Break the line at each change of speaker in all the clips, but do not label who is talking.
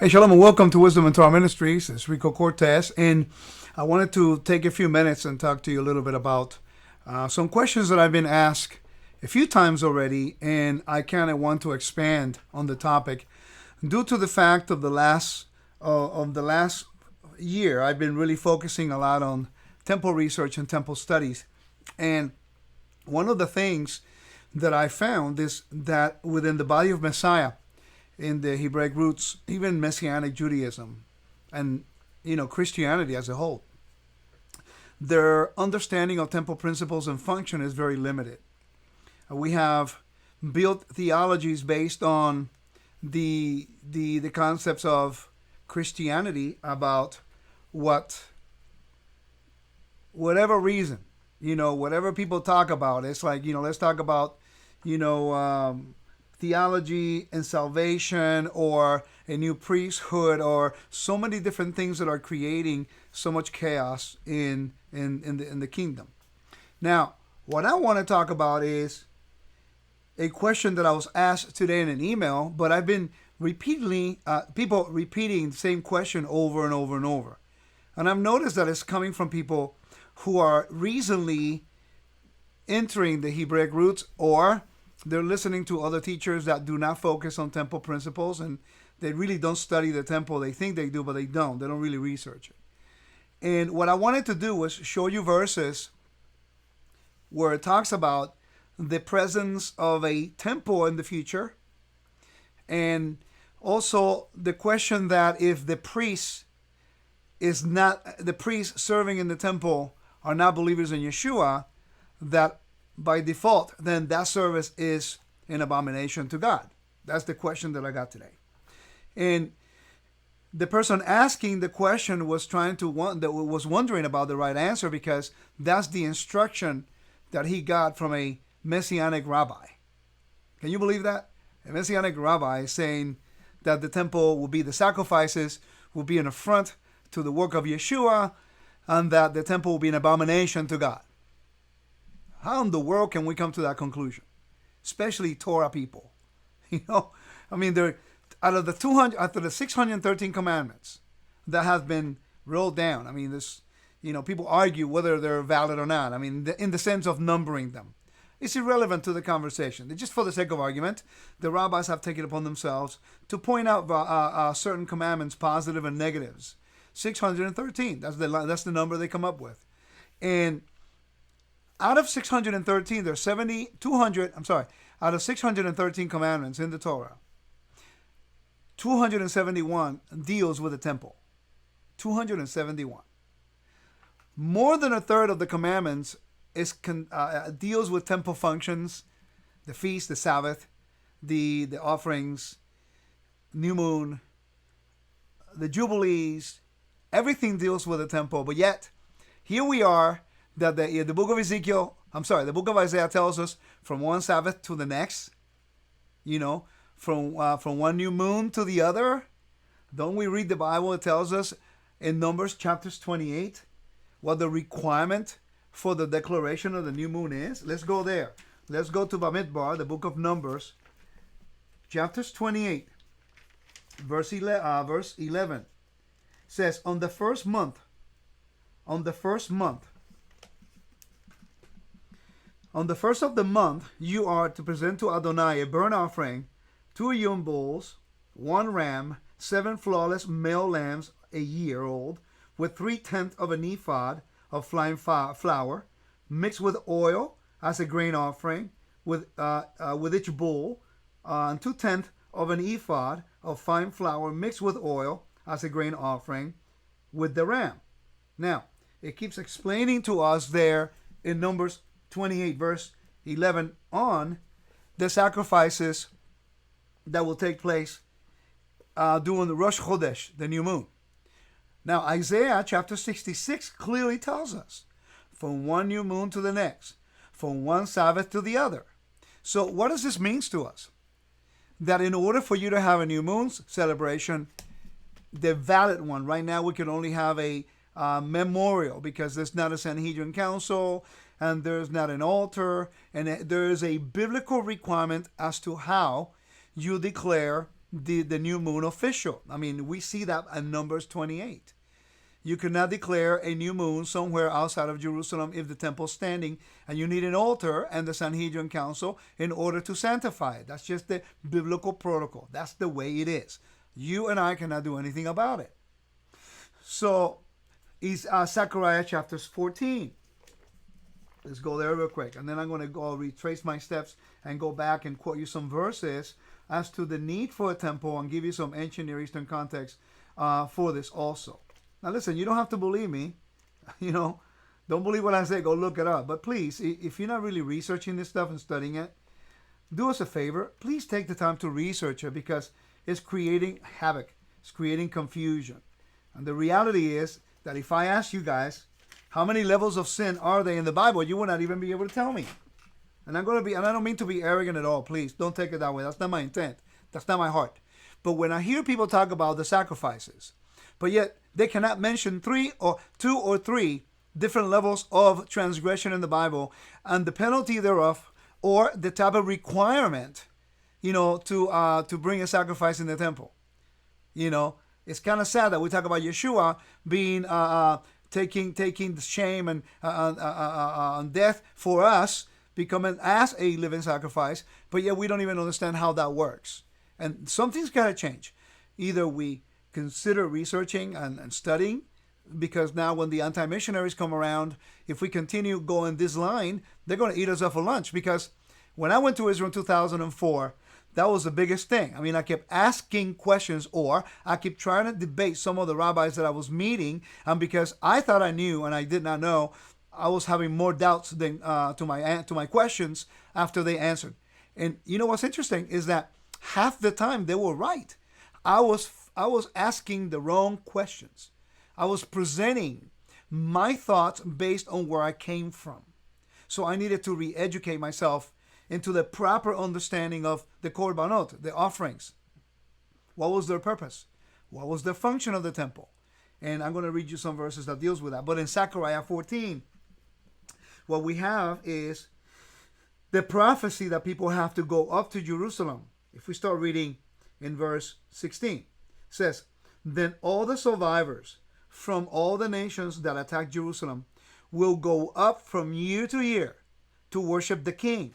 Hey, Shalom, and welcome to Wisdom and Torah Ministries. It's Rico Cortez, and I wanted to take a few minutes and talk to you a little bit about some questions that I've been asked a few times already, and I kind of want to expand on the topic due to the fact of the last year. I've been really focusing a lot on temple research and temple studies, and one of the things that I found is that within the body of Messiah, in the Hebraic roots, even Messianic Judaism, and Christianity as a whole, their understanding of temple principles and function is very limited. We have built theologies based on the concepts of Christianity about whatever reason, whatever people talk about. It's like, let's talk about, theology and salvation, or a new priesthood, or so many different things that are creating so much chaos in the kingdom. Now, what I want to talk about is a question that I was asked today in an email, but I've been repeatedly people repeating the same question over and over and over, and I've noticed that it's coming from people who are recently entering the Hebraic roots, or they're listening to other teachers that do not focus on temple principles, and they really don't study the temple. They think they do, but they don't. They don't really research it. And what I wanted to do was show you verses where it talks about the presence of a temple in the future, and also the question that if the priests serving in the temple are not believers in Yeshua, that by default, then that service is an abomination to God. That's the question that I got today. And the person asking the question was wondering about the right answer, because that's the instruction that he got from a Messianic rabbi. Can you believe that? A Messianic rabbi saying that the temple will be, the sacrifices will be an affront to the work of Yeshua, and that the temple will be an abomination to God. How in the world can we come to that conclusion? Especially Torah people. They're out of the 613 commandments that have been rolled down. People argue whether they're valid or not. In the sense of numbering them. It's irrelevant to the conversation. Just for the sake of argument, the rabbis have taken it upon themselves to point out certain commandments, positive and negatives. 613. That's the number they come up with. And out of 613, there's 200. Out of 613 commandments in the Torah, 271 deals with the temple. 271. More than a third of the commandments deals with temple functions, the feast, the Sabbath, the offerings, new moon, the jubilees. Everything deals with the temple. But yet, here we are, that the book of the book of Isaiah tells us from one Sabbath to the next, from one new moon to the other. Don't we read the Bible? It tells us in Numbers chapters 28 what the requirement for the declaration of the new moon is. Let's go there. Let's go to Bamidbar, the book of Numbers, chapters 28, verse 11. Says, on the first month, on the first of the month, you are to present to Adonai a burnt offering, 2 young bulls, 1 ram, 7 flawless male lambs a year old, with 3/10 of an ephod of fine flour, mixed with oil as a grain offering, with each bull, and 2/10 of an ephod of fine flour mixed with oil as a grain offering with the ram. Now, it keeps explaining to us there in Numbers 28 verse 11 on the sacrifices that will take place during the Rosh Chodesh, the new moon. Now, Isaiah chapter 66 clearly tells us from one new moon to the next, from one Sabbath to the other. So what does this mean to us? That in order for you to have a new moon celebration, the valid one, right now we can only have a memorial, because there's not a Sanhedrin council, and there's not an altar, and there is a biblical requirement as to how you declare the new moon official. I mean, we see that in Numbers 28. You cannot declare a new moon somewhere outside of Jerusalem if the temple's standing, and you need an altar and the Sanhedrin Council in order to sanctify it. That's just the biblical protocol. That's the way it is. You and I cannot do anything about it. So, is Zechariah chapter 14. Let's go there real quick. And then I'm going to go retrace my steps and go back and quote you some verses as to the need for a temple and give you some ancient Near Eastern context for this also. Now listen, you don't have to believe me. Don't believe what I say. Go look it up. But please, if you're not really researching this stuff and studying it, do us a favor. Please take the time to research it, because it's creating havoc. It's creating confusion. And the reality is that if I ask you guys, how many levels of sin are there in the Bible, you will not even be able to tell me. And I don't mean to be arrogant at all. Please don't take it that way. That's not my intent. That's not my heart. But when I hear people talk about the sacrifices, but yet they cannot mention two or three different levels of transgression in the Bible and the penalty thereof, or the type of requirement, to bring a sacrifice in the temple. It's kind of sad that we talk about Yeshua being taking the shame and death for us, becoming as a living sacrifice, but yet we don't even understand how that works. And something's got to change. Either we consider researching and studying, because now when the anti-missionaries come around, if we continue going this line, they're going to eat us up for lunch. Because when I went to Israel in 2004, that was the biggest thing. I mean, I kept asking questions, or I kept trying to debate some of the rabbis that I was meeting, and because I thought I knew and I did not know, I was having more doubts than to my questions after they answered. And what's interesting is that half the time they were right. I was asking the wrong questions. I was presenting my thoughts based on where I came from. So I needed to re-educate myself into the proper understanding of the korbanot, the offerings. What was their purpose? What was the function of the temple? And I'm going to read you some verses that deals with that. But in Zechariah 14, what we have is the prophecy that people have to go up to Jerusalem. If we start reading in verse 16, it says, "Then all the survivors from all the nations that attacked Jerusalem will go up from year to year to worship the king."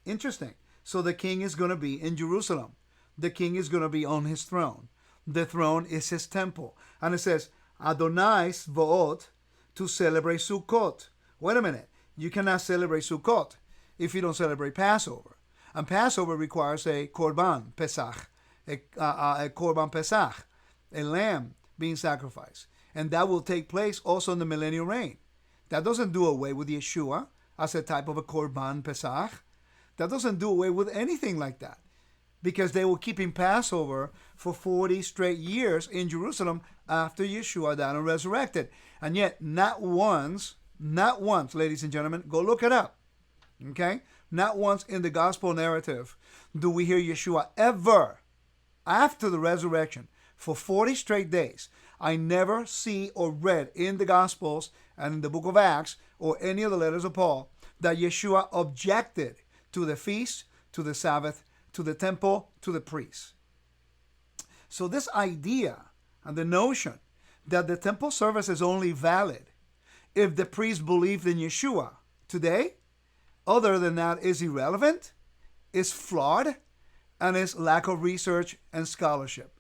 Interesting. So the king is going to be in Jerusalem. The king is going to be on his throne. The throne is his temple. And it says, Adonai's Vo'ot, to celebrate Sukkot. Wait a minute. You cannot celebrate Sukkot if you don't celebrate Passover. And Passover requires a korban pesach, a korban pesach, a lamb being sacrificed. And that will take place also in the millennial reign. That doesn't do away with Yeshua as a type of a korban pesach. That doesn't do away with anything like that, because they were keeping Passover for 40 straight years in Jerusalem after Yeshua died and resurrected. And yet, not once, ladies and gentlemen, go look it up, okay? Not once in the gospel narrative do we hear Yeshua ever, after the resurrection, for 40 straight days. I never see or read in the Gospels and in the book of Acts or any of the letters of Paul that Yeshua objected to the feast, to the Sabbath, to the temple, to the priests. So this idea and the notion that the temple service is only valid if the priest believed in Yeshua today, other than that, is irrelevant, is flawed, and is lack of research and scholarship.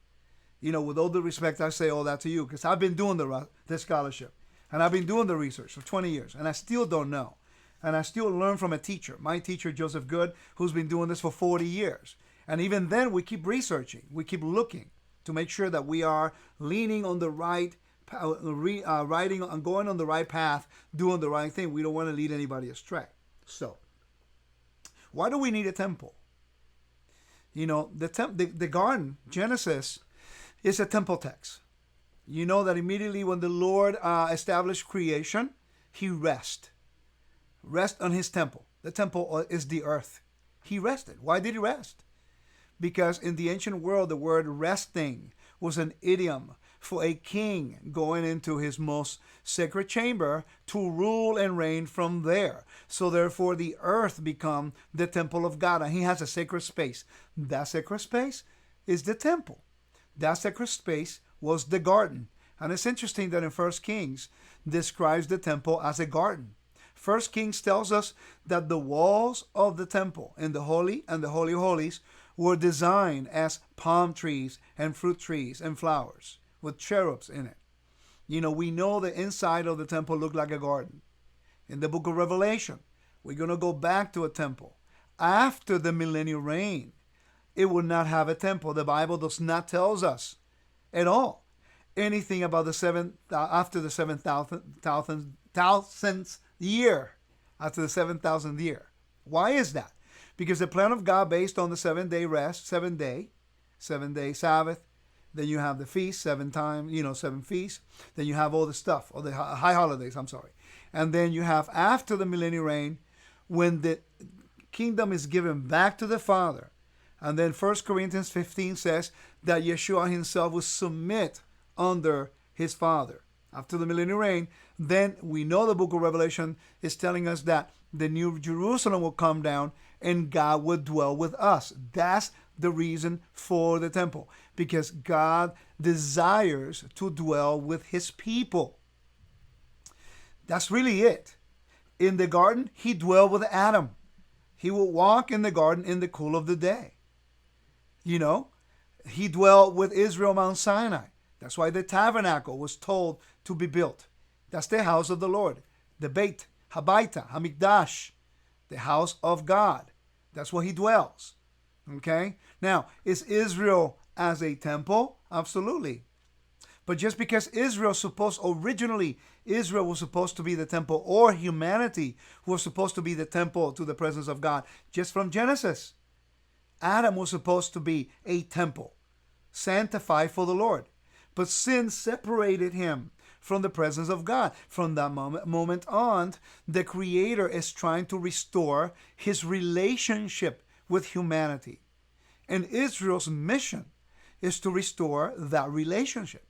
With all the respect, I say all that to you, because I've been doing the scholarship, and I've been doing the research for 20 years, and I still don't know. And I still learn from a teacher, my teacher, Joseph Good, who's been doing this for 40 years. And even then, we keep researching. We keep looking to make sure that we are leaning on the right, riding and going on the right path, doing the right thing. We don't want to lead anybody astray. So, why do we need a temple? The garden, Genesis, is a temple text. You know that immediately when the Lord established creation, he rested. Rest on his temple. The temple is the earth. He rested. Why did he rest? Because in the ancient world, the word resting was an idiom for a king going into his most sacred chamber to rule and reign from there. So therefore, the earth become the temple of God, and he has a sacred space. That sacred space is the temple. That sacred space was the garden. And it's interesting that in 1 Kings describes the temple as a garden. 1 Kings tells us that the walls of the temple in the Holy and the Holy of Holies were designed as palm trees and fruit trees and flowers with cherubs in it. We know the inside of the temple looked like a garden. In the book of Revelation, we're going to go back to a temple. After the millennial reign, it will not have a temple. The Bible does not tell us at all anything about after the 7,000th year, after the 7,000th year. Why is that? Because the plan of God based on the 7-day rest, 7-day Sabbath, then you have the feast, 7 feasts, then you have all the stuff, or the high holidays, and then you have after the millennial reign, when the kingdom is given back to the Father. And then 1 Corinthians 15 says that Yeshua himself will submit under his Father. After the millennial reign, then we know the book of Revelation is telling us that the new Jerusalem will come down and God will dwell with us. That's the reason for the temple, because God desires to dwell with his people. That's really it. In the garden, he dwelled with Adam. He will walk in the garden in the cool of the day. He dwelled with Israel, Mount Sinai. That's why the tabernacle was told to be built. That's the house of the Lord. The Beit, Habaita, Hamikdash, the house of God. That's where he dwells. Okay? Now, is Israel as a temple? Absolutely. But just because originally Israel was supposed to be the temple, or humanity was supposed to be the temple to the presence of God, just from Genesis. Adam was supposed to be a temple, sanctified for the Lord. But sin separated him from the presence of God. From that moment on, the Creator is trying to restore his relationship with humanity. And Israel's mission is to restore that relationship.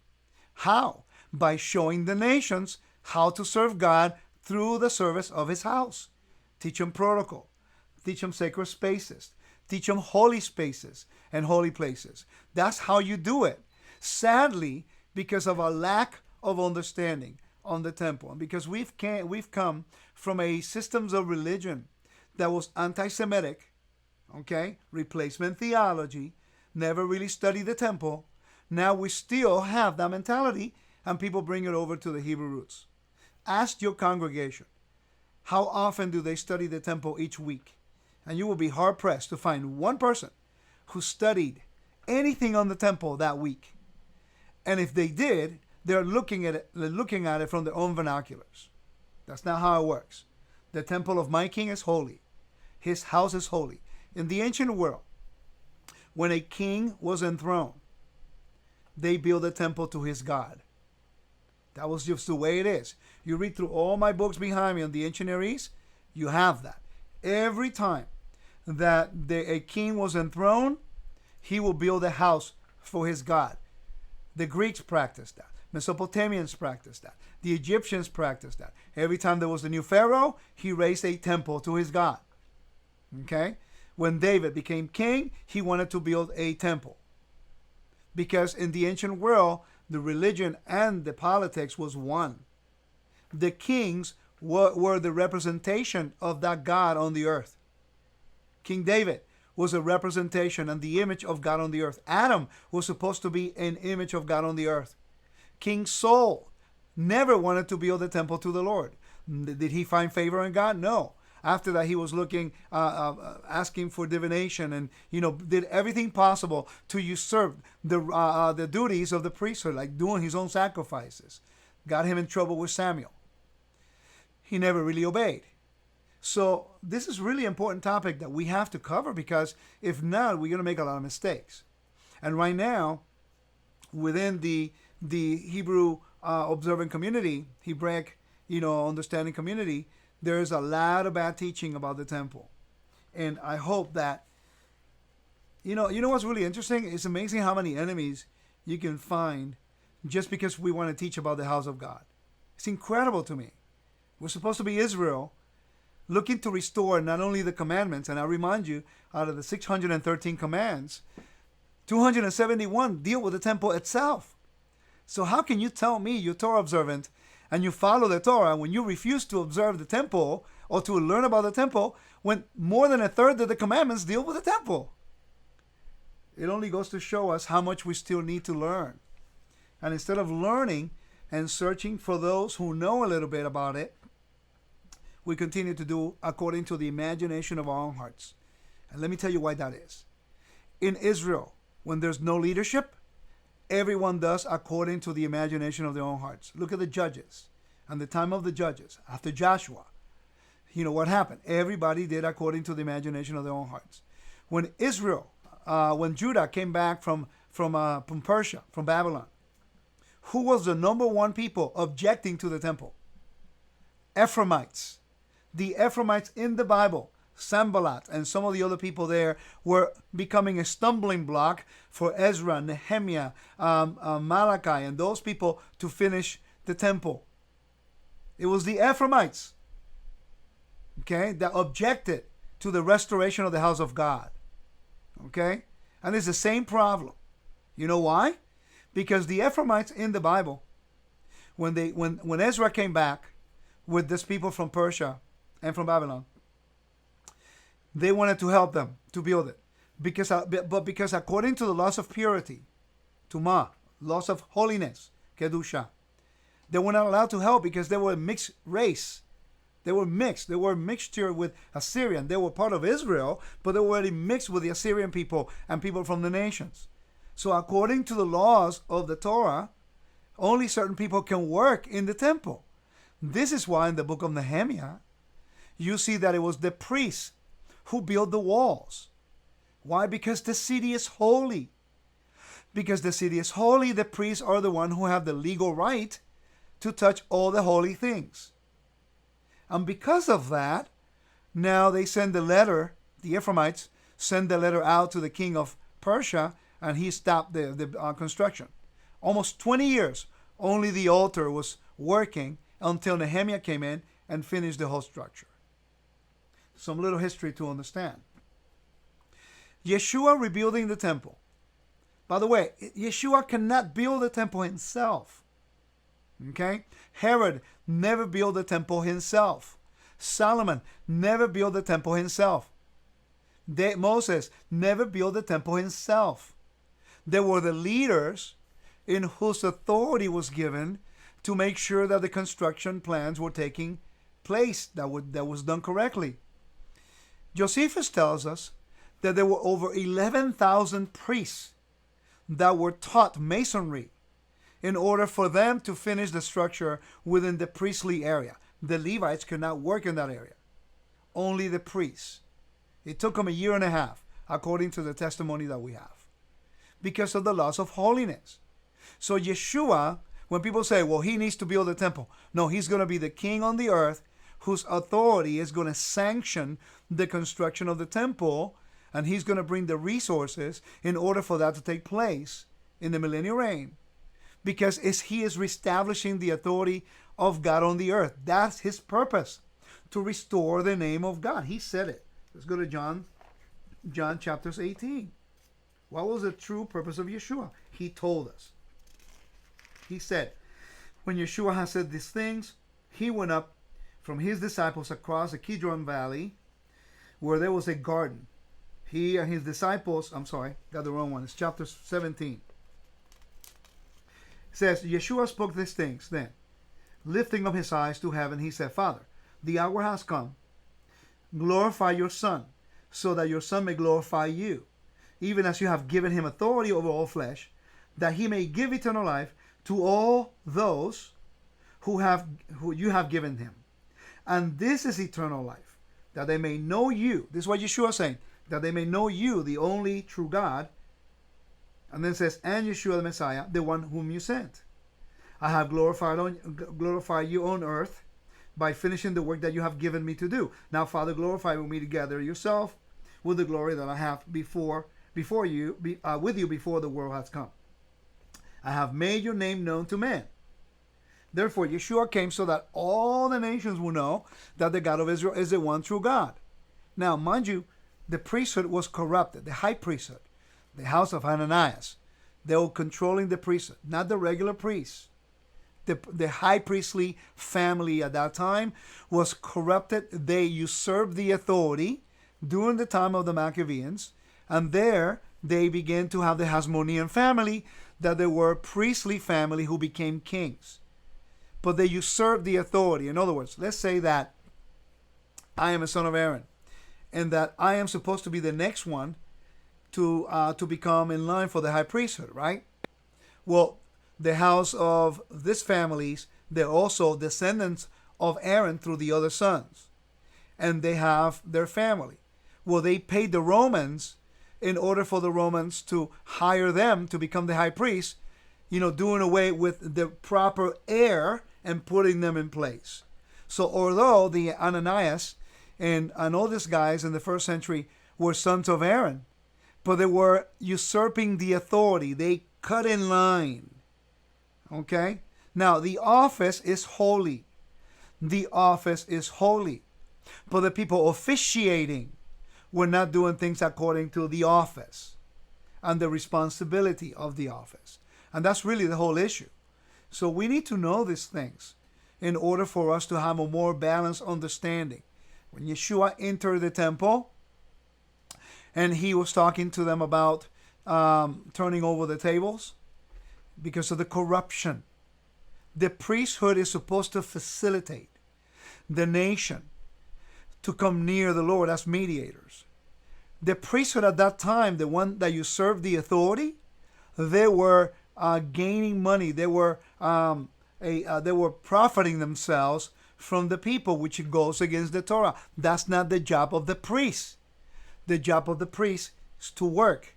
How? By showing the nations how to serve God through the service of his house. Teach them protocol. Teach them sacred spaces. Teach them holy spaces and holy places. That's how you do it. Sadly, because of a lack of understanding on the temple, and because we've come from a systems of religion that was anti-Semitic, replacement theology, never really studied the temple. Now we still have that mentality, and people bring it over to the Hebrew roots. Ask your congregation, how often do they study the temple each week? And you will be hard-pressed to find one person who studied anything on the temple that week. And if they did, they're looking at it from their own vernaculars. That's not how it works. The temple of my king is holy. His house is holy. In the ancient world, when a king was enthroned, they built a temple to his God. That was just the way it is. You read through all my books behind me on the ancient Near East, you have that. Every time that a king was enthroned, he will build a house for his God. The Greeks practiced that. Mesopotamians practiced that. The Egyptians practiced that. Every time there was a new pharaoh, he raised a temple to his God. Okay? When David became king, he wanted to build a temple. Because in the ancient world, the religion and the politics was one. The kings were the representation of that God on the earth. King David was a representation and the image of God on the earth. Adam was supposed to be an image of God on the earth. King Saul never wanted to build a temple to the Lord. Did he find favor in God? No. After that, he was looking, asking for divination, and did everything possible to usurp the duties of the priesthood, like doing his own sacrifices. Got him in trouble with Samuel. He never really obeyed. So this is really important topic that we have to cover, because if not, we're going to make a lot of mistakes. And right now, within the Hebrew observant community, Hebraic, understanding community, there's a lot of bad teaching about the temple. And I hope that, you know what's really interesting? It's amazing how many enemies you can find just because we want to teach about the house of God. It's incredible to me. We're supposed to be Israel, looking to restore not only the commandments, and I remind you, out of the 613 commands, 271 deal with the temple itself. So how can you tell me you're Torah observant and you follow the Torah when you refuse to observe the temple or to learn about the temple when more than a third of the commandments deal with the temple? It only goes to show us how much we still need to learn. And instead of learning and searching for those who know a little bit about it, we continue to do according to the imagination of our own hearts. And let me tell you why that is. In Israel, when there's no leadership, everyone does according to the imagination of their own hearts. Look at the judges. And the time of the judges, after Joshua, you know what happened? Everybody did according to the imagination of their own hearts. When Judah came back from Persia, from Babylon, who was the number one people objecting to the temple? Ephraimites. The Ephraimites in the Bible, Sanballat and some of the other people there, were becoming a stumbling block for Ezra, Nehemiah, Malachi, and those people to finish the temple. It was the Ephraimites, okay, that objected to the restoration of the house of God. Okay? And it's the same problem. You know why? Because the Ephraimites in the Bible, when Ezra came back with these people from Persia and from Babylon, they wanted to help them to build it. Because according to the laws of purity, Tumah, laws of holiness, Kedusha, they were not allowed to help because they were a mixed race. They were mixed. They were a mixture with Assyrian. They were part of Israel, but they were already mixed with the Assyrian people and people from the nations. So according to the laws of the Torah, only certain people can work in the temple. This is why in the book of Nehemiah, you see that it was the priests who built the walls. Why? Because the city is holy. Because the city is holy, the priests are the one who have the legal right to touch all the holy things. And because of that, now they send the letter, the Ephraimites send the letter out to the king of Persia, and he stopped the construction. Almost 20 years, only the altar was working until Nehemiah came in and finished the whole structure. Some little history to understand. Yeshua rebuilding the temple. By the way, Yeshua cannot build the temple himself. Okay? Herod never built the temple himself. Solomon never built the temple himself. Moses never built the temple himself. There were the leaders in whose authority was given to make sure that the construction plans were taking place, that was done correctly. Josephus tells us that there were over 11,000 priests that were taught masonry in order for them to finish the structure within the priestly area. The Levites could not work in that area. Only the priests. It took them 1.5 years, according to the testimony that we have, because of the laws of holiness. So Yeshua, when people say, well, he needs to build a temple. No, he's going to be the king on the earth whose authority is going to sanction the construction of the temple, and he's going to bring the resources in order for that to take place in the millennial reign. Because he is reestablishing the authority of God on the earth. That's his purpose, to restore the name of God. He said it. Let's go to John chapter 18. What was the true purpose of Yeshua? He told us. He said, when Yeshua had said these things, he went up from his disciples across the Kidron Valley, where there was a garden. He and his disciples, got the wrong one. It's chapter 17. It says, Yeshua spoke these things. Then, lifting up his eyes to heaven, he said, Father, the hour has come. Glorify your Son, so that your Son may glorify you, even as you have given him authority over all flesh, that he may give eternal life to all those who you have given him. And this is eternal life, that they may know you. This is what Yeshua is saying, that they may know you, the only true God. And then it says, and Yeshua the Messiah, the one whom you sent. I have glorified you on earth by finishing the work that you have given me to do. Now, Father, glorify me together yourself with the glory that I have with you before the world has come. I have made your name known to men. Therefore, Yeshua came so that all the nations will know that the God of Israel is the one true God. Now, mind you, the priesthood was corrupted, the high priesthood. the house of Ananias. They were controlling the priesthood, not the regular priests. The high priestly family at that time was corrupted. They usurped the authority during the time of the Maccabees, and there they began to have the Hasmonean family, that they were a priestly family who became kings. But they usurped the authority. In other words, let's say that I am a son of Aaron, and that I am supposed to be the next one to become in line for the high priesthood, right? Well, the house of these families, they're also descendants of Aaron through the other sons. And they have their family. Well, they paid the Romans in order for the Romans to hire them to become the high priest, doing away with the proper heir and putting them in place. So although the Ananias and all these guys in the first century were sons of Aaron, but they were usurping the authority. They cut in line. Okay? Now, the office is holy. The office is holy. But the people officiating were not doing things according to the office and the responsibility of the office. And that's really the whole issue. So we need to know these things in order for us to have a more balanced understanding. When Yeshua entered the temple, and he was talking to them about turning over the tables because of the corruption. The priesthood is supposed to facilitate the nation to come near the Lord as mediators. The priesthood at that time, the one that usurped the authority, they were gaining money. They were profiting themselves from the people, which goes against the Torah. That's not the job of the priest. The job of the priest is to work,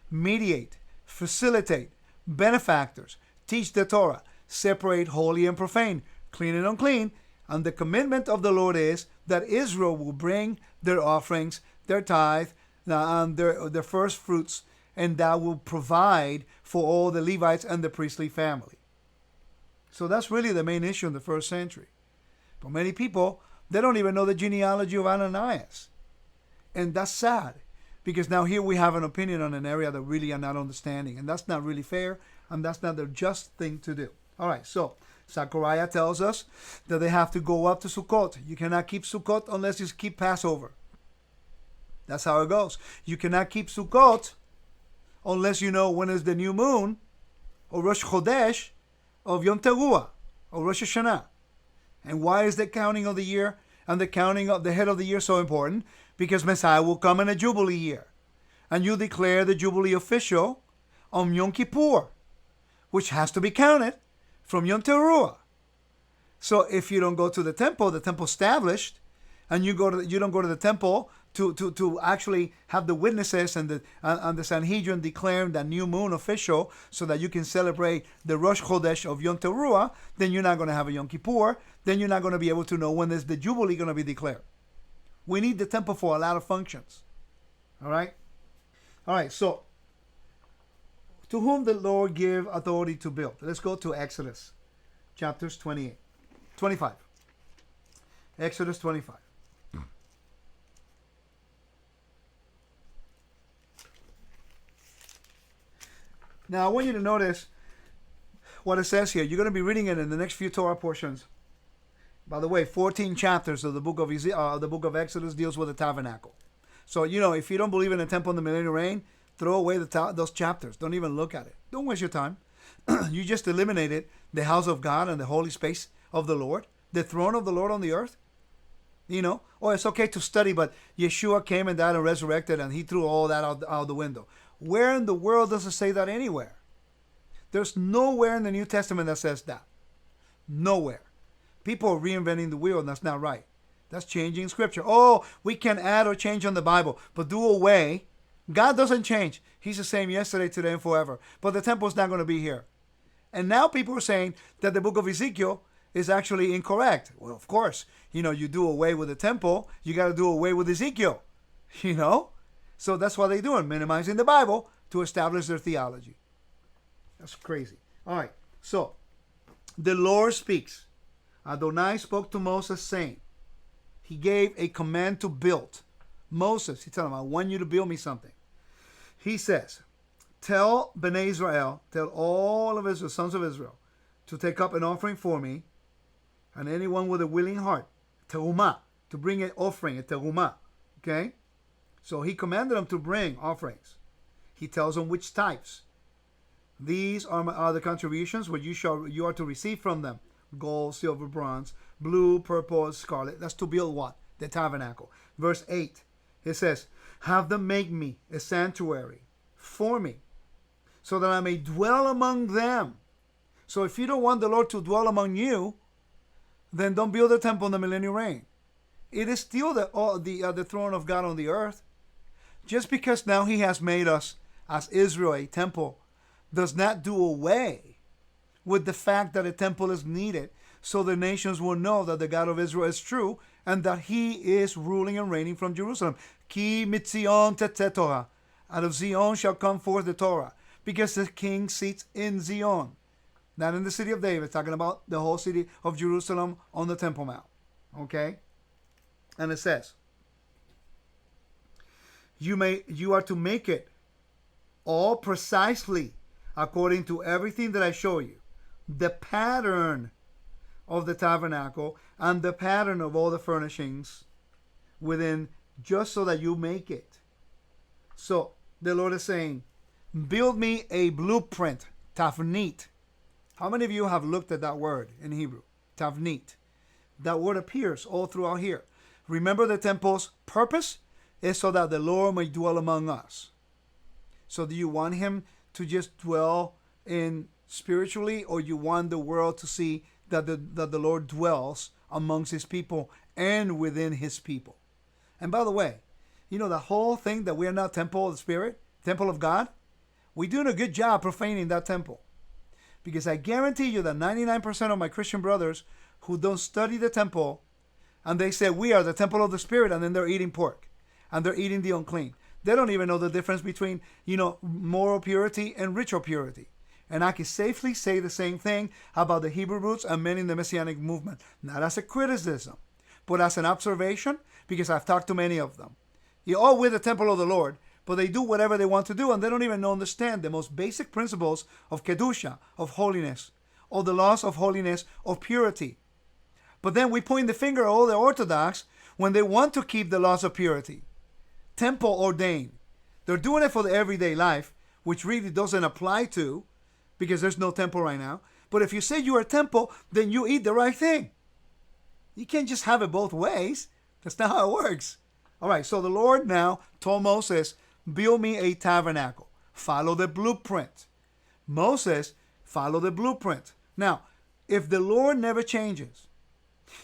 mediate, facilitate, benefactors, teach the Torah, separate holy and profane, clean and unclean. And the commitment of the Lord is that Israel will bring their offerings, their tithe, and their first fruits, and that will provide for all the Levites and the priestly family. So that's really the main issue in the first century. But many people, they don't even know the genealogy of Ananias. And that's sad, because now here we have an opinion on an area that really are not understanding. And that's not really fair, and that's not the just thing to do. All right, so Zechariah tells us that they have to go up to Sukkot. You cannot keep Sukkot unless you keep Passover. That's how it goes. You cannot keep Sukkot unless you know when is the new moon, or Rosh Chodesh, of Yom Teruah, or Rosh Hashanah. And why is the counting of the year and the counting of the head of the year so important? Because Messiah will come in a jubilee year. And you declare the jubilee official on Yom Kippur, which has to be counted from Yom Teruah. So if you don't go to the temple established, and you don't go to the temple to actually have the witnesses and the Sanhedrin declaring that new moon official, so that you can celebrate the Rosh Chodesh of Yom Teruah, then you're not going to have a Yom Kippur. Then you're not going to be able to know when is the jubilee going to be declared. We need the temple for a lot of functions. All right? All right, so to whom the Lord give authority to build? Let's go to Exodus, chapters 25. Exodus 25. Now, I want you to notice what it says here. You're going to be reading it in the next few Torah portions. By the way, 14 chapters of the book of Exodus deals with the tabernacle. So, if you don't believe in the temple and the millennial reign, throw away those chapters. Don't even look at it. Don't waste your time. You just eliminated the house of God and the holy space of the Lord, the throne of the Lord on the earth. It's okay to study, but Yeshua came and died and resurrected, and he threw all that out the window. Where in the world does it say that anywhere? There's nowhere in the New Testament that says that. Nowhere. People are reinventing the wheel, and that's not right. That's changing Scripture. Oh, we can add or change on the Bible, but do away. God doesn't change. He's the same yesterday, today, and forever. But the temple's not going to be here. And now people are saying that the book of Ezekiel is actually incorrect. Well, of course, you do away with the temple, you got to do away with Ezekiel. So that's what they're doing, minimizing the Bible to establish their theology. That's crazy. All right, so the Lord speaks. Adonai spoke to Moses saying, he gave a command to build. Moses, he told him, I want you to build me something. He says, tell Bnei Israel, tell all of Israel, sons of Israel, to take up an offering for me, and anyone with a willing heart, terumah, to bring an offering, a terumah. Okay? So he commanded them to bring offerings. He tells them which types. These are the contributions which you are to receive from them: gold, silver, bronze, blue, purple, scarlet. That's to build what? The tabernacle. Verse 8, it says, have them make me a sanctuary for me, so that I may dwell among them. So if you don't want the Lord to dwell among you, then don't build a temple in the millennial reign. It is still the throne of God on the earth. Just because now he has made us as Israel a temple does not do away with the fact that a temple is needed, so the nations will know that the God of Israel is true and that he is ruling and reigning from Jerusalem. Ki mitzion tetzeh Torah. Out of Zion shall come forth the Torah, because the king sits in Zion. Not in the city of David, talking about the whole city of Jerusalem on the Temple Mount. Okay? And it says, you are to make it all precisely according to everything that I show you. The pattern of the tabernacle and the pattern of all the furnishings within, just so that you make it. So the Lord is saying, build me a blueprint, tavnit. How many of you have looked at that word in Hebrew? Tavnit. That word appears all throughout here. Remember, the temple's purpose is so that the Lord may dwell among us. So do you want him to just dwell in spiritually, or you want the world to see that the Lord dwells amongst his people and within his people? And by the way, you know, the whole thing that we are not temple of the Spirit, temple of God, we're doing a good job profaning that temple. Because I guarantee you that 99% of my Christian brothers who don't study the temple, and they say we are the temple of the Spirit, and then they're eating pork and they're eating the unclean. They don't even know the difference between, moral purity and ritual purity. And I can safely say the same thing about the Hebrew roots and many in the Messianic movement. Not as a criticism, but as an observation, because I've talked to many of them. You're all with the temple of the Lord, but they do whatever they want to do, and they don't even understand the most basic principles of Kedusha, of holiness, or the laws of holiness, of purity. But then we point the finger at all the Orthodox when they want to keep the laws of purity. Temple ordained. They're doing it for the everyday life, which really doesn't apply to, because there's no temple right now. But if you say you're a temple, then you eat the right thing. You can't just have it both ways. That's not how it works. All right, so the Lord now told Moses, build me a tabernacle. Follow the blueprint. Moses, follow the blueprint. Now, if the Lord never changes,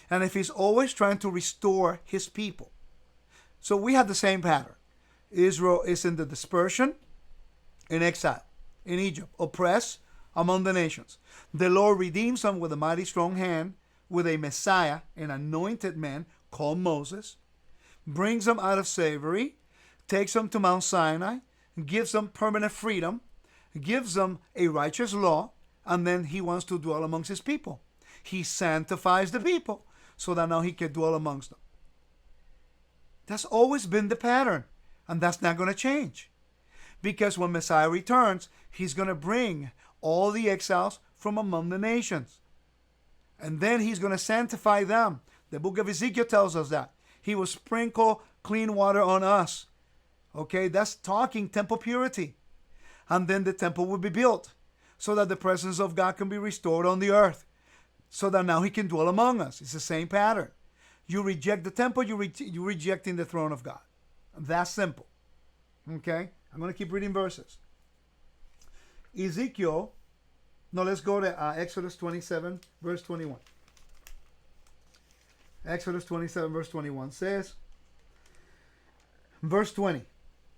and if he's always trying to restore his people, so we have the same pattern. Israel is in the dispersion, in exile, in Egypt, oppressed among the nations. The Lord redeems them with a mighty strong hand, with a Messiah, an anointed man called Moses, brings them out of slavery, takes them to Mount Sinai, gives them permanent freedom, gives them a righteous law, and then he wants to dwell amongst his people. He sanctifies the people so that now he can dwell amongst them. That's always been the pattern, and that's not going to change. Because when Messiah returns, he's going to bring all the exiles from among the nations. And then he's going to sanctify them. The book of Ezekiel tells us that. He will sprinkle clean water on us. Okay, that's talking temple purity. And then the temple will be built so that the presence of God can be restored on the earth. So that now he can dwell among us. It's the same pattern. You reject the temple, you're rejecting the throne of God. That's simple. Okay, I'm going to keep reading verses. Ezekiel, no, let's go to Exodus 27, verse 21. Exodus 27, verse 21 says, verse 20,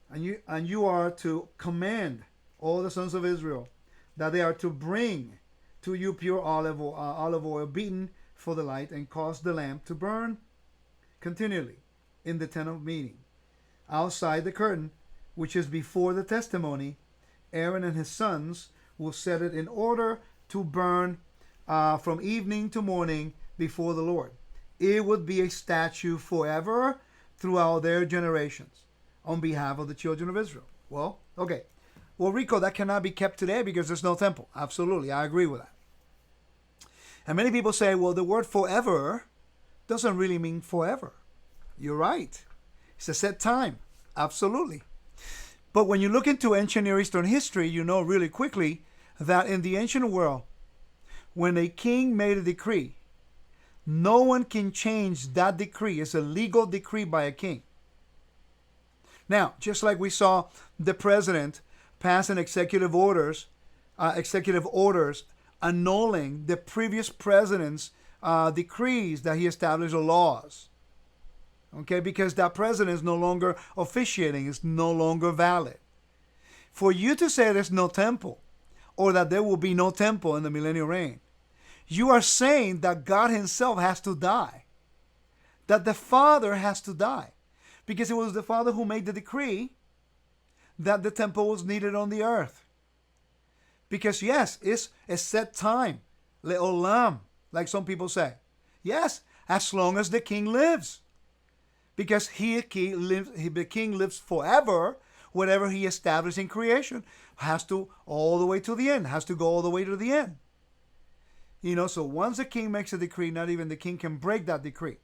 and you are to command all the sons of Israel that they are to bring to you pure olive oil beaten for the light, and cause the lamp to burn continually in the tent of meeting. Outside the curtain, which is before the testimony, Aaron and his sons will set it in order to burn from evening to morning before the Lord. It would be a statute forever throughout their generations on behalf of the children of Israel. Well, okay. Well, Rico, that cannot be kept today because there's no temple. Absolutely, I agree with that. And many people say, well, the word forever doesn't really mean forever. You're right. It's a set time. Absolutely. But when you look into ancient Near Eastern history, you know really quickly that in the ancient world, when a king made a decree, no one can change that decree. It's a legal decree by a king. Now, just like we saw the president pass an executive orders annulling the previous president's decrees that he established or laws. Okay, because that president is no longer officiating, is no longer valid. For you to say there's no temple, or that there will be no temple in the millennial reign, you are saying that God himself has to die. That the Father has to die. Because it was the Father who made the decree that the temple was needed on the earth. Because yes, it's a set time. Le'olam, like some people say. Yes, as long as the king lives. Because the king lives forever. Whatever he established in creation has to all the way to the end. Has to go all the way to the end. You know, so once the king makes a decree, not even the king can break that decree.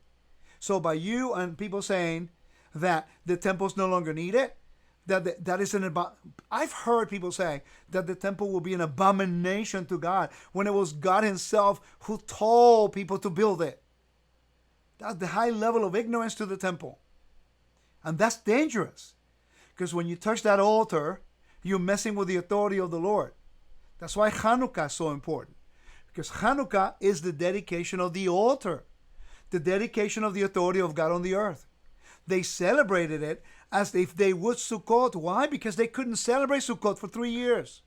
So by you and people saying that the temple is no longer needed, that is I've heard people say that the temple will be an abomination to God when it was God himself who told people to build it. That's the high level of ignorance to the temple. And that's dangerous. Because when you touch that altar, you're messing with the authority of the Lord. That's why Hanukkah is so important. Because Hanukkah is the dedication of the altar. The dedication of the authority of God on the earth. They celebrated it as if they would Sukkot. Why? Because they couldn't celebrate Sukkot for 3 years.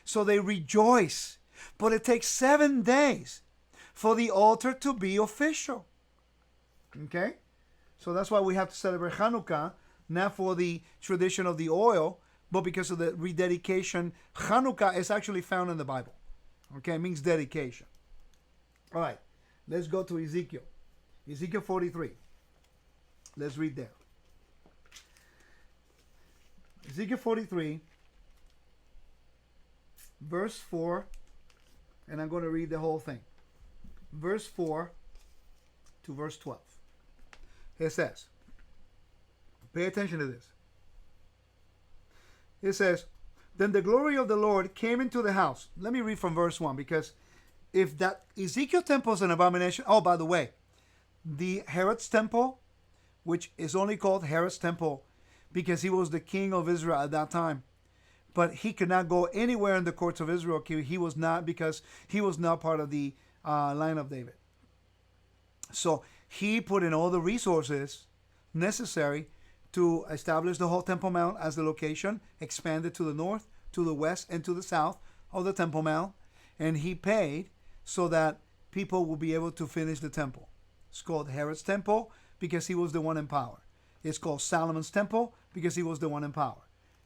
So they rejoice. But it takes 7 days for the altar to be official. Okay? So that's why we have to celebrate Hanukkah, not for the tradition of the oil, but because of the rededication. Hanukkah is actually found in the Bible. Okay? It means dedication. All right. Let's go to Ezekiel. Ezekiel 43. Let's read there. Ezekiel 43, verse 4, and I'm going to read the whole thing. Verse 4 to verse 12. It says, pay attention to this. It says, then the glory of the Lord came into the house. Let me read from verse 1, because if that Ezekiel temple is an abomination, oh, by the way, the Herod's temple, which is only called Herod's temple because he was the king of Israel at that time. But he could not go anywhere in the courts of Israel. He was not, because he was not part of the line of David. So he put in all the resources necessary to establish the whole Temple Mount as the location, expanded to the north, to the west, and to the south of the Temple Mount. And he paid so that people will be able to finish the temple. It's called Herod's temple because he was the one in power. It's called Solomon's temple because he was the one in power.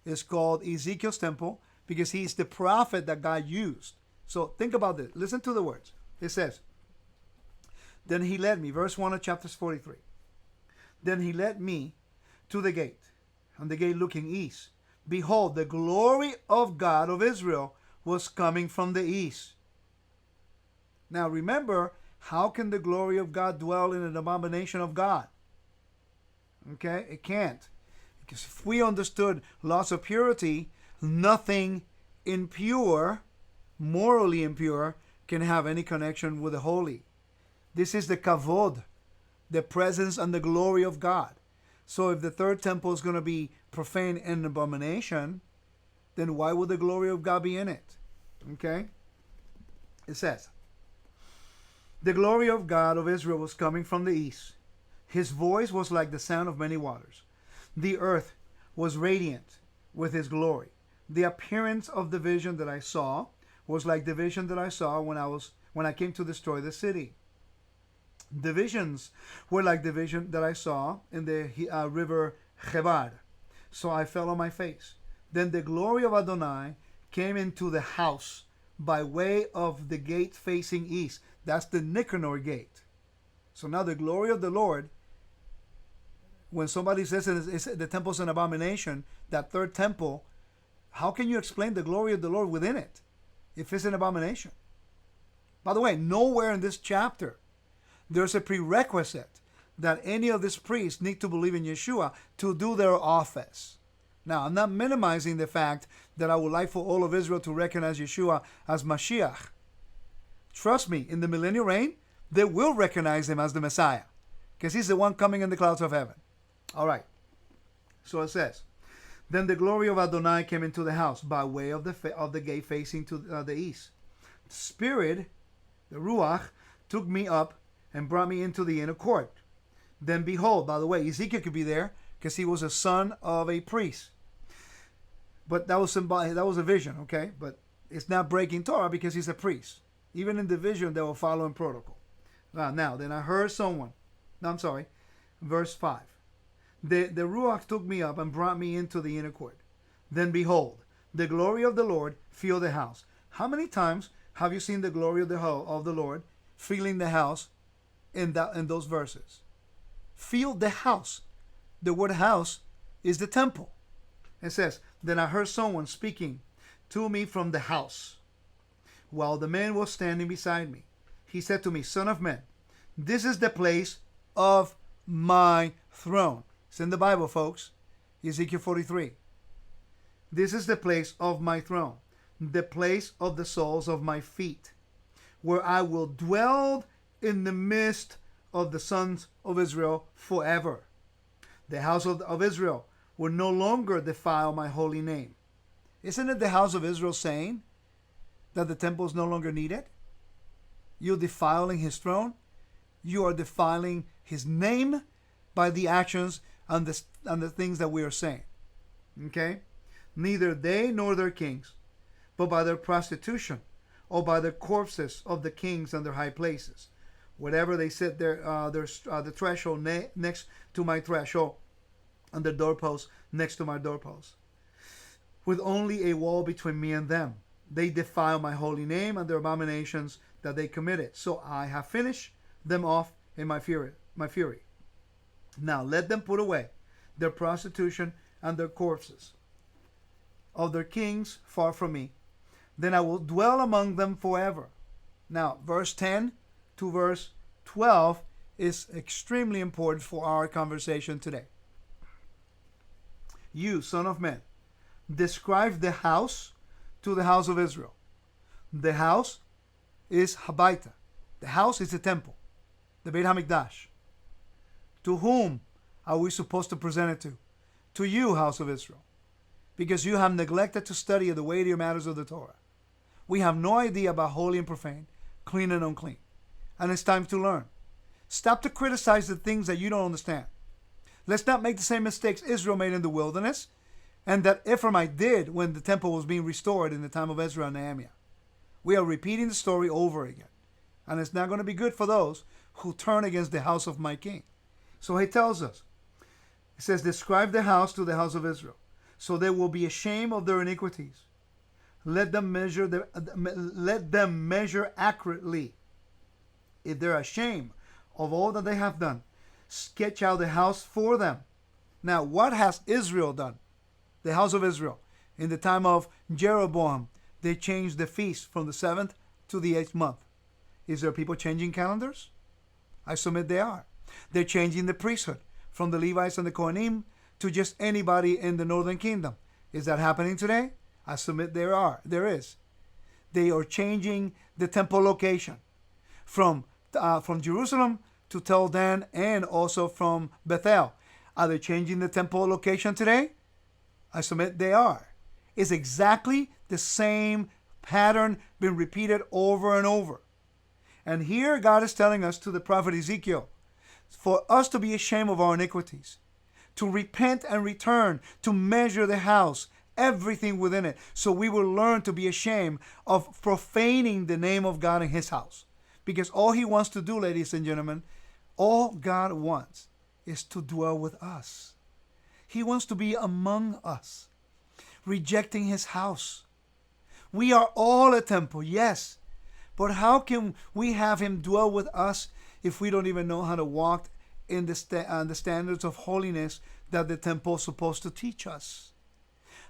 It's called Ezekiel's temple because he's the prophet that God used. So think about this. Listen to the words. It says, then he led me, verse 1 of chapter 43. Then he led me to the gate, and the gate looking east. Behold, the glory of God of Israel was coming from the east. Now remember, how can the glory of God dwell in an abomination of God? Okay, it can't. Because if we understood laws of purity, nothing impure, morally impure, can have any connection with the holy. This is the kavod, the presence and the glory of God. So if the third temple is going to be profane and an abomination, then why would the glory of God be in it? Okay? It says, the glory of God of Israel was coming from the east. His voice was like the sound of many waters. The earth was radiant with his glory. The appearance of the vision that I saw was like the vision that I saw when I came to destroy the city. The visions were like the vision that I saw in the river Chebar. So I fell on my face. Then the glory of Adonai came into the house by way of the gate facing east. That's the Nicanor gate. So now the glory of the Lord, when somebody says the temple's an abomination, that third temple How can you explain the glory of the Lord within it if it's an abomination? By the way, nowhere in this chapter there's a prerequisite that any of these priests need to believe in Yeshua to do their office. Now, I'm not minimizing the fact that I would like for all of Israel to recognize Yeshua as Mashiach. Trust me, in the millennial reign, they will recognize him as the Messiah, because he's the one coming in the clouds of heaven. All right. So it says, then the glory of Adonai came into the house by way of the gate facing to the east. The Spirit, the Ruach, took me up and brought me into the inner court. Then behold, by the way, Ezekiel could be there because he was a son of a priest. But that was a vision, okay? But it's not breaking Torah because he's a priest. Even in the vision, they were following protocol. Now, then I heard someone. No, I'm sorry. Verse 5. The Ruach took me up and brought me into the inner court. Then behold, the glory of the Lord filled the house. How many times have you seen the glory of the Lord filling the house in those verses? Fill the house. The word house is the temple. It says, then I heard someone speaking to me from the house, while the man was standing beside me. He said to me, Son of man, this is the place of my throne. It's in the Bible, folks. Ezekiel 43. This is the place of my throne, the place of the soles of my feet, where I will dwell in the midst of the sons of Israel forever. The house of Israel will no longer defile my holy name. Isn't it the house of Israel saying that the temple is no longer needed? You're defiling his throne. You are defiling his name by the actions and the things that we are saying. Okay? Neither they nor their kings, but by their prostitution, or by the corpses of the kings and their high places. Whatever they set the threshold next to my threshold, and the doorpost next to my doorpost, with only a wall between me and them. They defile my holy name and their abominations that they committed. So I have finished them off in my fury. Now let them put away their prostitution and their corpses of their kings far from me. Then I will dwell among them forever. Now, verse 10 to verse 12 is extremely important for our conversation today. You, son of man, describe the house to the house of Israel. The house is Habaita. The house is the temple, the Beit HaMikdash. To whom are we supposed to present it to? To you, house of Israel, because you have neglected to study the weightier matters of the Torah. We have no idea about holy and profane, clean and unclean, and it's time to learn. Stop to criticize the things that you don't understand. Let's not make the same mistakes Israel made in the wilderness and that Ephraimite did when the temple was being restored in the time of Ezra and Nehemiah. We are repeating the story over again, and it's not going to be good for those who turn against the house of my king. So he tells us, he says, describe the house to the house of Israel, so they will be ashamed of their iniquities. Let them measure accurately. If they're ashamed of all that they have done, sketch out the house for them. Now, what has Israel done? The house of Israel. In the time of Jeroboam, they changed the feast from the 7th to the 8th month. Is there people changing calendars? I submit they are. They're changing the priesthood from the Levites and the Kohanim to just anybody in the northern kingdom. Is that happening today? I submit there is. They are changing the temple location from Jerusalem to Tel Dan and also from Bethel. Are they changing the temple location today? I submit they are. It's exactly the same pattern being repeated over and over. And here God is telling us to the prophet Ezekiel, for us to be ashamed of our iniquities, to repent and return, to measure the house, everything within it, so we will learn to be ashamed of profaning the name of God in his house. Because all he wants to do, ladies and gentlemen, all God wants is to dwell with us. He wants to be among us, rejecting his house. We are all a temple, yes, but how can we have him dwell with us if we don't even know how to walk in the standards of holiness that the temple is supposed to teach us?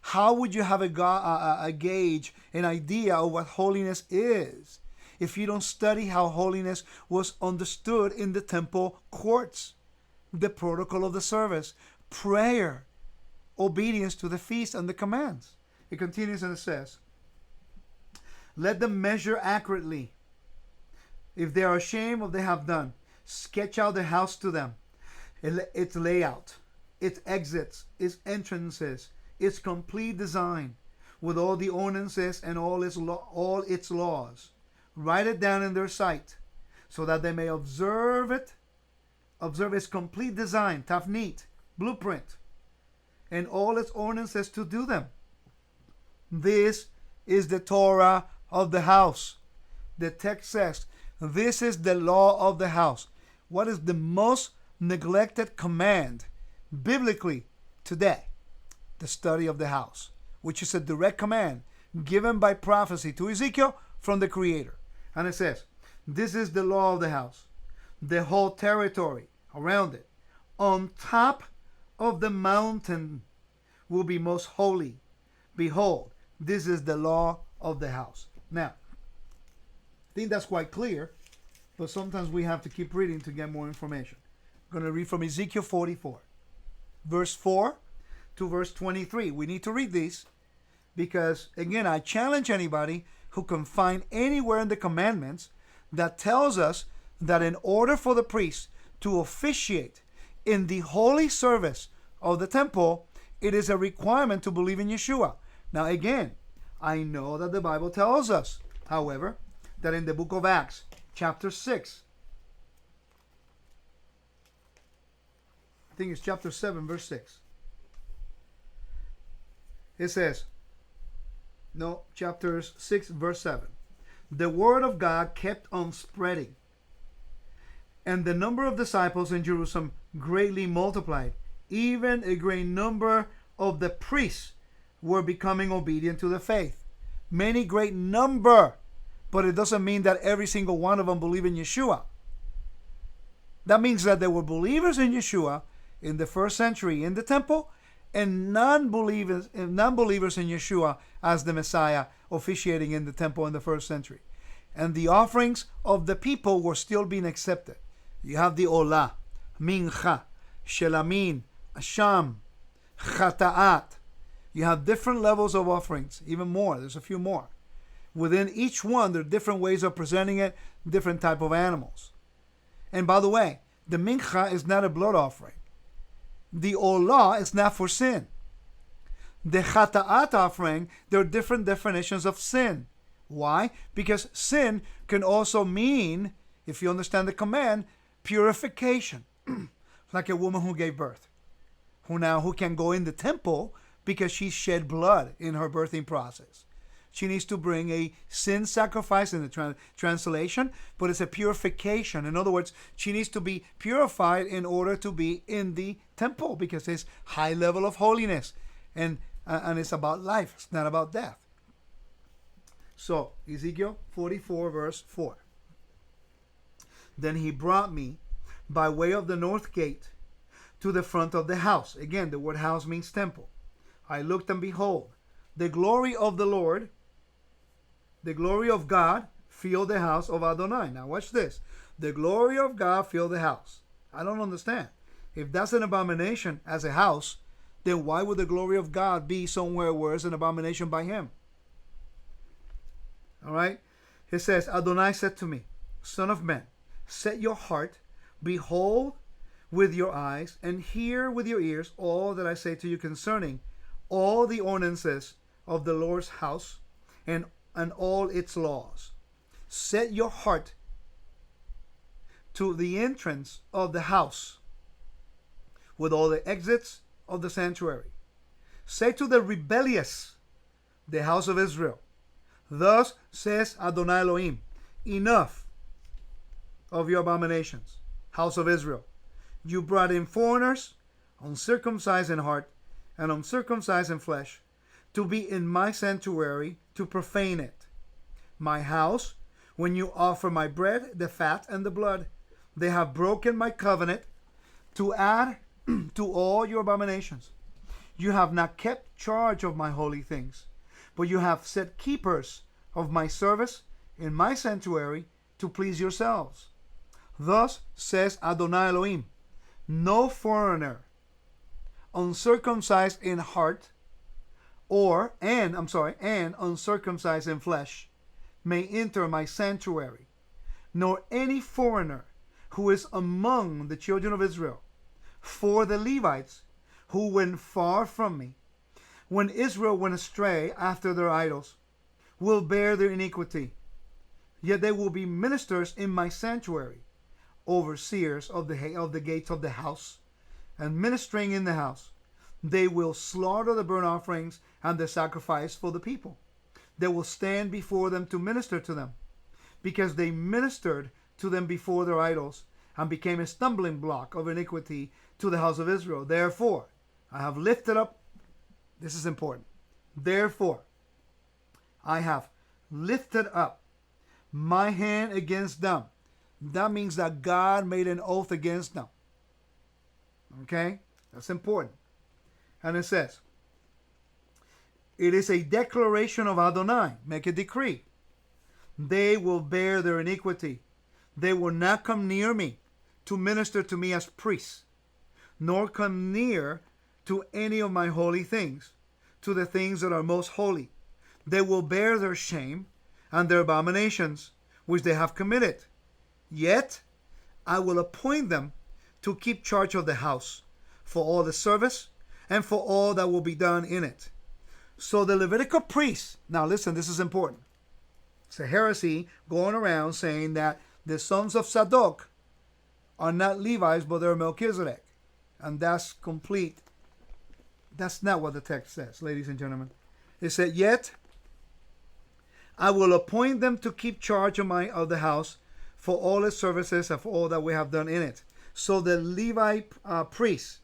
How would you have a gauge, an idea of what holiness is, if you don't study how holiness was understood in the temple courts? The protocol of the service, prayer, obedience to the feast and the commands. It continues and it says, let them measure accurately. If they are ashamed of what they have done, sketch out the house to them, its layout, its exits, its entrances, its complete design, with all the ordinances and all its laws. Write it down in their sight, so that they may observe its complete design, tafnit, blueprint, and all its ordinances to do them. This is the Torah of the house. The text says, this is the law of the house. What is the most neglected command biblically today? The study of the house, which is a direct command given by prophecy to Ezekiel from the Creator. And it says, this is the law of the house. The whole territory around it, on top of the mountain, will be most holy. Behold, this is the law of the house. Now, I think that's quite clear, but sometimes we have to keep reading to get more information. I'm going to read from Ezekiel 44, verse 4 to verse 23. We need to read these because, again, I challenge anybody who can find anywhere in the commandments that tells us that in order for the priest to officiate in the holy service of the temple, it is a requirement to believe in Yeshua. Now, again, I know that the Bible tells us, however, that in the book of Acts, chapter 6, I think it's chapter 7, verse 6. It says, no, chapter 6, verse 7. The word of God kept on spreading, and the number of disciples in Jerusalem greatly multiplied. Even a great number of the priests were becoming obedient to the faith. Many great number, but it doesn't mean that every single one of them believe in Yeshua. That means that there were believers in Yeshua in the first century in the temple, and non-believers in Yeshua as the Messiah officiating in the temple in the first century. And the offerings of the people were still being accepted. You have the Olah, Mincha, Shelamin, Asham, Chata'at. You have different levels of offerings, even more. There's a few more. Within each one, there are different ways of presenting it, different type of animals. And by the way, the Mincha is not a blood offering. The Olah is not for sin. The Chata'at offering, there are different definitions of sin. Why? Because sin can also mean, if you understand the command, purification. Like a woman who gave birth, who can go in the temple because she shed blood in her birthing process. She needs to bring a sin sacrifice in the translation, but it's a purification. In other words, she needs to be purified in order to be in the temple because it's high level of holiness, and it's about life. It's not about death. So, Ezekiel 44, verse 4. Then he brought me by way of the north gate to the front of the house. Again, the word house means temple. I looked, and behold, the glory of the Lord, the glory of God, filled the house of Adonai. Now watch this. The glory of God filled the house. I don't understand. If that's an abomination as a house, then why would the glory of God be somewhere where it's an abomination by him? All right? It says, Adonai said to me, Son of man, set your heart, behold with your eyes, and hear with your ears all that I say to you concerning all the ordinances of the Lord's house and all its laws. Set your heart to the entrance of the house with all the exits of the sanctuary. Say to the rebellious, the house of Israel, thus says Adonai Elohim, enough of your abominations, house of Israel. You brought in foreigners, uncircumcised in heart and uncircumcised in flesh, to be in my sanctuary, to profane it. My house, when you offer my bread, the fat, and the blood, they have broken my covenant to add to all your abominations. You have not kept charge of my holy things, but you have set keepers of my service in my sanctuary to please yourselves. Thus says Adonai Elohim, no foreigner, uncircumcised in heart, and uncircumcised in flesh, may enter my sanctuary, nor any foreigner who is among the children of Israel. For the Levites who went far from me, when Israel went astray after their idols, will bear their iniquity. Yet they will be ministers in my sanctuary, overseers of the gates of the house, and ministering in the house. They will slaughter the burnt offerings and the sacrifice for the people. They will stand before them to minister to them, because they ministered to them before their idols, and became a stumbling block of iniquity to the house of Israel. Therefore, I have lifted up, this is important, therefore, I have lifted up my hand against them. That means that God made an oath against them. Okay? That's important. And it says, it is a declaration of Adonai. Make a decree. They will bear their iniquity. They will not come near me to minister to me as priests, nor come near to any of my holy things, to the things that are most holy. They will bear their shame and their abominations, which they have committed. Yet I will appoint them to keep charge of the house, for all the service, and for all that will be done in it. So the Levitical priests, now listen, this is important. It's a heresy going around saying that the sons of Zadok are not Levites, but they're Melchizedek. And that's complete. That's not what the text says, ladies and gentlemen. It said, yet I will appoint them to keep charge of the house for all its services and for all that we have done in it. So the Levite priests,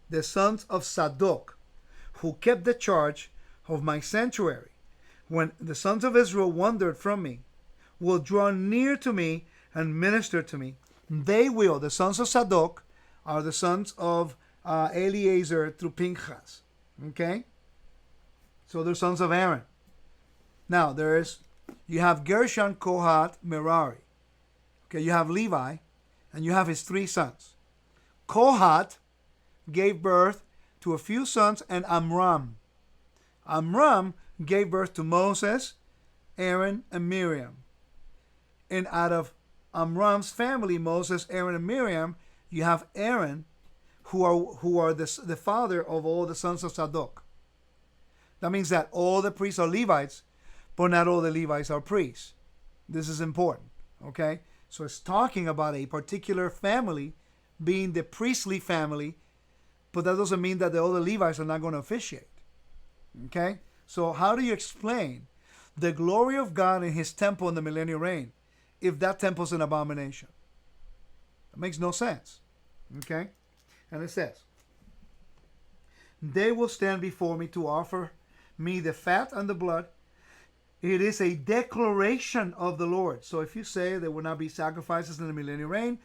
the sons of Zadok, who kept the charge of my sanctuary, when the sons of Israel wandered from me, will draw near to me and minister to me. They will, the sons of Zadok are the sons of Eleazar through Pinchas. Okay? So they're sons of Aaron. Now you have Gershon, Kohat, Merari. Okay, you have Levi, and you have his three sons. Kohat gave birth to a few sons and Amram. Amram gave birth to Moses, Aaron, and Miriam. And out of Amram's family, Moses, Aaron, and Miriam, you have Aaron, who are the father of all the sons of Zadok. That means that all the priests are Levites, but not all the Levites are priests. This is important, okay? So it's talking about a particular family being the priestly family, but that doesn't mean that the other Levites are not going to officiate, okay? So how do you explain the glory of God in his temple in the millennial reign if that temple is an abomination? It makes no sense, okay? And it says, they will stand before me to offer me the fat and the blood. It is a declaration of the Lord. So if you say there will not be sacrifices in the millennial reign,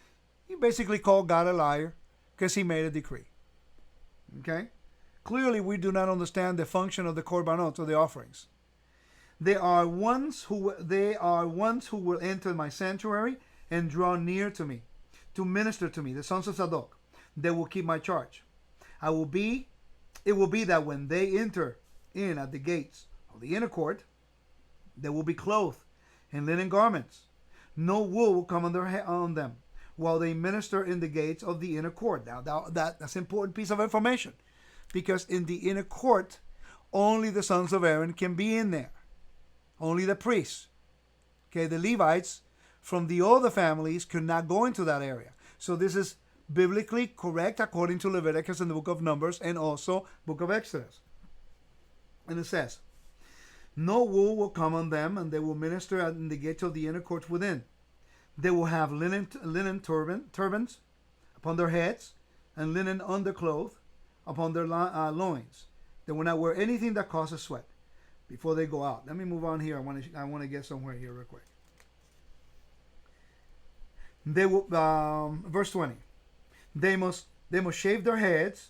you basically call God a liar because he made a decree. Okay? Clearly, we do not understand the function of the korbanot, or the offerings. They are ones who will enter my sanctuary and draw near to me, to minister to me, the sons of Zadok. They will keep my charge. It will be that when they enter in at the gates of the inner court, they will be clothed in linen garments. No wool will come on them while they minister in the gates of the inner court. Now, that's an important piece of information, because in the inner court, only the sons of Aaron can be in there. Only the priests. Okay, the Levites from the other families could not go into that area. So this is biblically correct according to Leviticus and the book of Numbers and also book of Exodus. And it says, no wool will come on them, and they will minister in the gates of the inner courts within. They will have linen turbans upon their heads, and linen undercloth upon their loins. They will not wear anything that causes sweat before they go out. Let me move on here. I want to get somewhere here real quick. They will, verse 20. They must shave their heads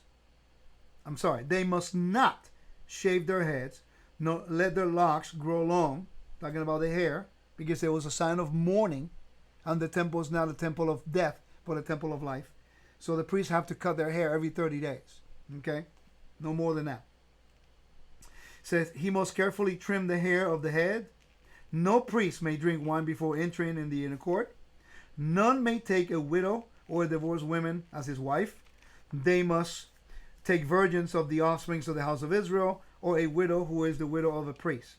They must not shave their heads, nor let their locks grow long, talking about the hair, because it was a sign of mourning, and the temple is not a temple of death, but a temple of life. So the priests have to cut their hair every 30 days. Okay? No more than that. It says he must carefully trim the hair of the head. No priest may drink wine before entering in the inner court. None may take a widow or a divorced woman as his wife. They must take virgins of the offsprings of the house of Israel, or a widow who is the widow of a priest.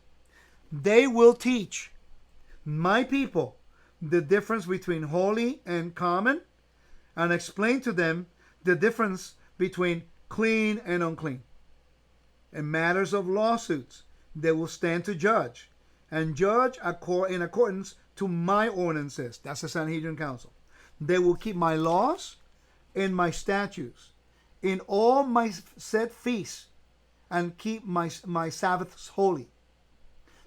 They will teach my people the difference between holy and common, and explain to them the difference between clean and unclean. In matters of lawsuits, they will stand to judge, and judge in accordance to my ordinances. That's the Sanhedrin Council. They will keep my laws and my statutes in all my set feasts, and keep my Sabbaths holy.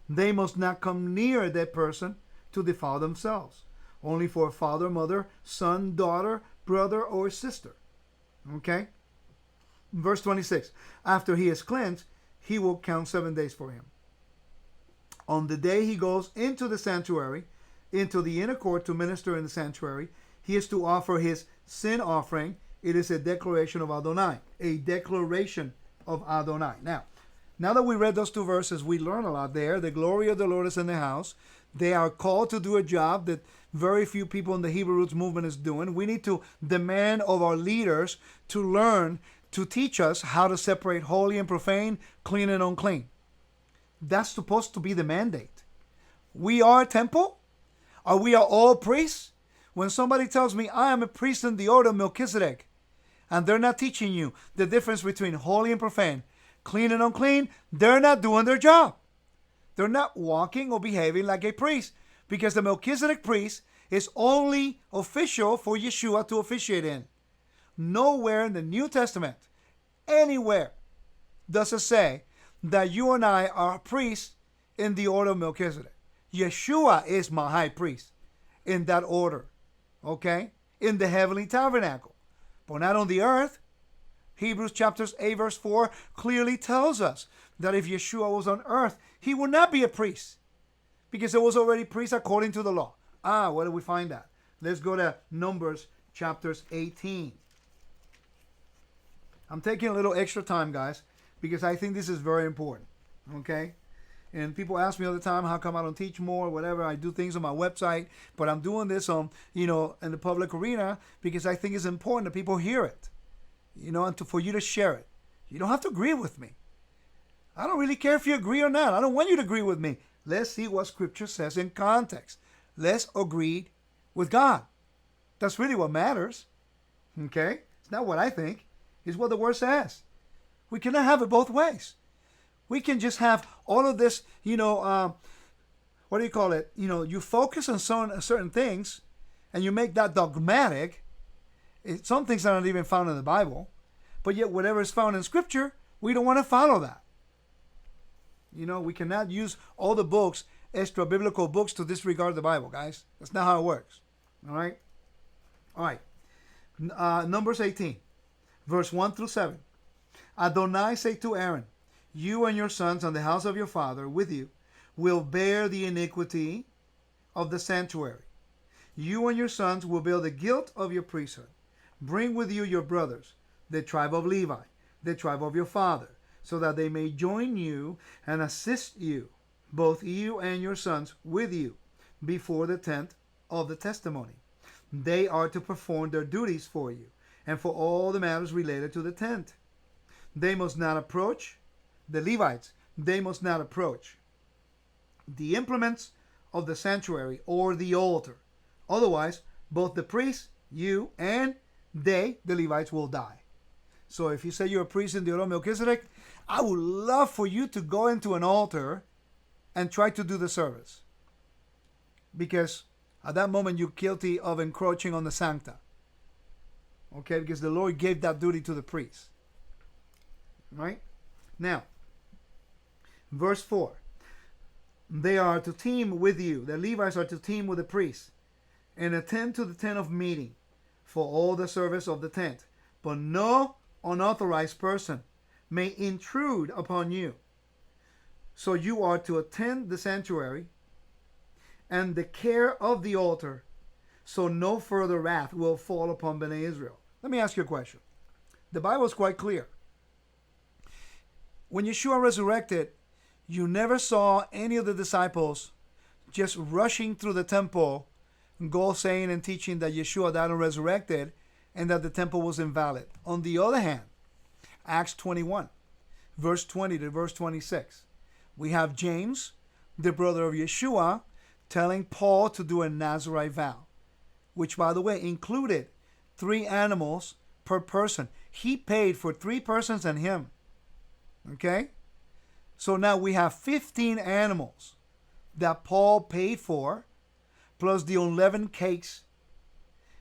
They must not come near that person to defile themselves. Only for father, mother, son, daughter, brother, or sister. Okay? Verse 26. After he is cleansed, he will count 7 days for him. On the day he goes into the sanctuary, into the inner court to minister in the sanctuary, he is to offer his sin offering. It is a declaration of Adonai. A declaration of Adonai. Now that we read those two verses, we learn a lot there. The glory of the Lord is in the house. They are called to do a job that very few people in the Hebrew Roots movement is doing. We need to demand of our leaders to learn to teach us how to separate holy and profane, clean and unclean. That's supposed to be the mandate. We are a temple? Are we all priests? When somebody tells me I am a priest in the order of Melchizedek, and they're not teaching you the difference between holy and profane, clean and unclean, they're not doing their job. They're not walking or behaving like a priest, because the Melchizedek priest is only official for Yeshua to officiate in. Nowhere in the New Testament, anywhere, does it say that you and I are priests in the order of Melchizedek. Yeshua is my high priest in that order, okay? In the heavenly tabernacle, but not on the earth. Hebrews chapters 8 verse 4 clearly tells us that if Yeshua was on earth, he would not be a priest, because there was already priest according to the law. Where do we find that? Let's go to Numbers chapters 18. I'm taking a little extra time, guys, because I think this is very important, okay? And people ask me all the time, how come I don't teach more, whatever. I do things on my website, but I'm doing this on, in the public arena, because I think it's important that people hear it, and for you to share it. You don't have to agree with me. I don't really care if you agree or not. I don't want you to agree with me. Let's see what Scripture says in context. Let's agree with God. That's really what matters, okay? It's not what I think. It's what the Word says. We cannot have it both ways. We can just have all of this, what do you call it? You focus on certain things, and you make that dogmatic. Some things are not even found in the Bible, but yet whatever is found in Scripture, we don't want to follow that. We cannot use all the books, extra biblical books, to disregard the Bible, guys. That's not how it works. All right? All right. Numbers 18, verse 1 through 7. Adonai say to Aaron, you and your sons and the house of your father with you will bear the iniquity of the sanctuary. You and your sons will bear the guilt of your priesthood. Bring with you your brothers, the tribe of Levi, the tribe of your father, so that they may join you and assist you, both you and your sons with you, before the tent of the testimony. They are to perform their duties for you, and for all the matters related to the tent. They must not approach, the Levites, they must not approach the implements of the sanctuary or the altar. Otherwise, both the priests, you, and they, the Levites, will die. So if you say you're a priest in the order of Melchizedek, I would love for you to go into an altar and try to do the service. Because at that moment, you're guilty of encroaching on the sancta. Okay? Because the Lord gave that duty to the priest. Right? Now, verse 4. They are to team with you. The Levites are to team with the priests and attend to the tent of meeting for all the service of the tent. But no unauthorized person may intrude upon you. So you are to attend the sanctuary and the care of the altar, so no further wrath will fall upon Bnei Israel. Let me ask you a question. The Bible is quite clear. When Yeshua resurrected, you never saw any of the disciples just rushing through the temple, go saying and teaching that Yeshua died and resurrected and that the temple was invalid. On the other hand, Acts 21, verse 20 to verse 26, we have James, the brother of Yeshua, telling Paul to do a Nazirite vow, which, by the way, included 3 animals per person. He paid for 3 persons and him. Okay? So now we have 15 animals that Paul paid for, plus the unleavened cakes.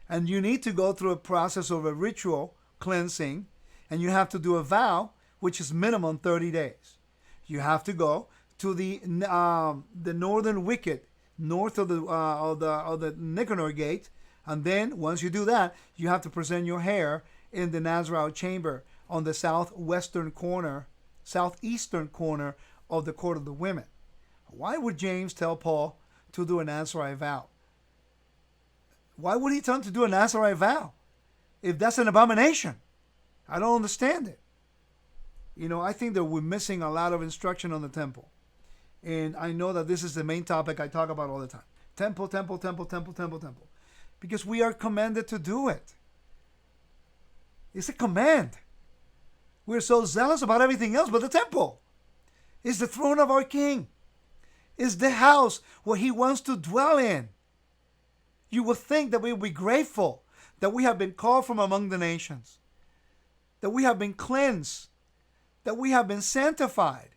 And you need to go through a process of a ritual cleansing, and you have to do a vow, which is minimum 30 days. You have to go to the northern wicket, north of the Nicanor gate, and then once you do that, you have to present your hair in the Nazarite chamber on the southeastern corner of the court of the women. Why would James tell Paul to do a Nazarite vow? Why would he tell him to do a Nazarite vow if that's an abomination? I don't understand it. I think that we're missing a lot of instruction on the temple. And I know that this is the main topic I talk about all the time. Temple, temple, temple, temple, temple, temple. Because we are commanded to do it. It's a command. We're so zealous about everything else, but the temple is the throne of our King. Is the house where he wants to dwell in. You would think that we would be grateful that we have been called from among the nations, that we have been cleansed, that we have been sanctified,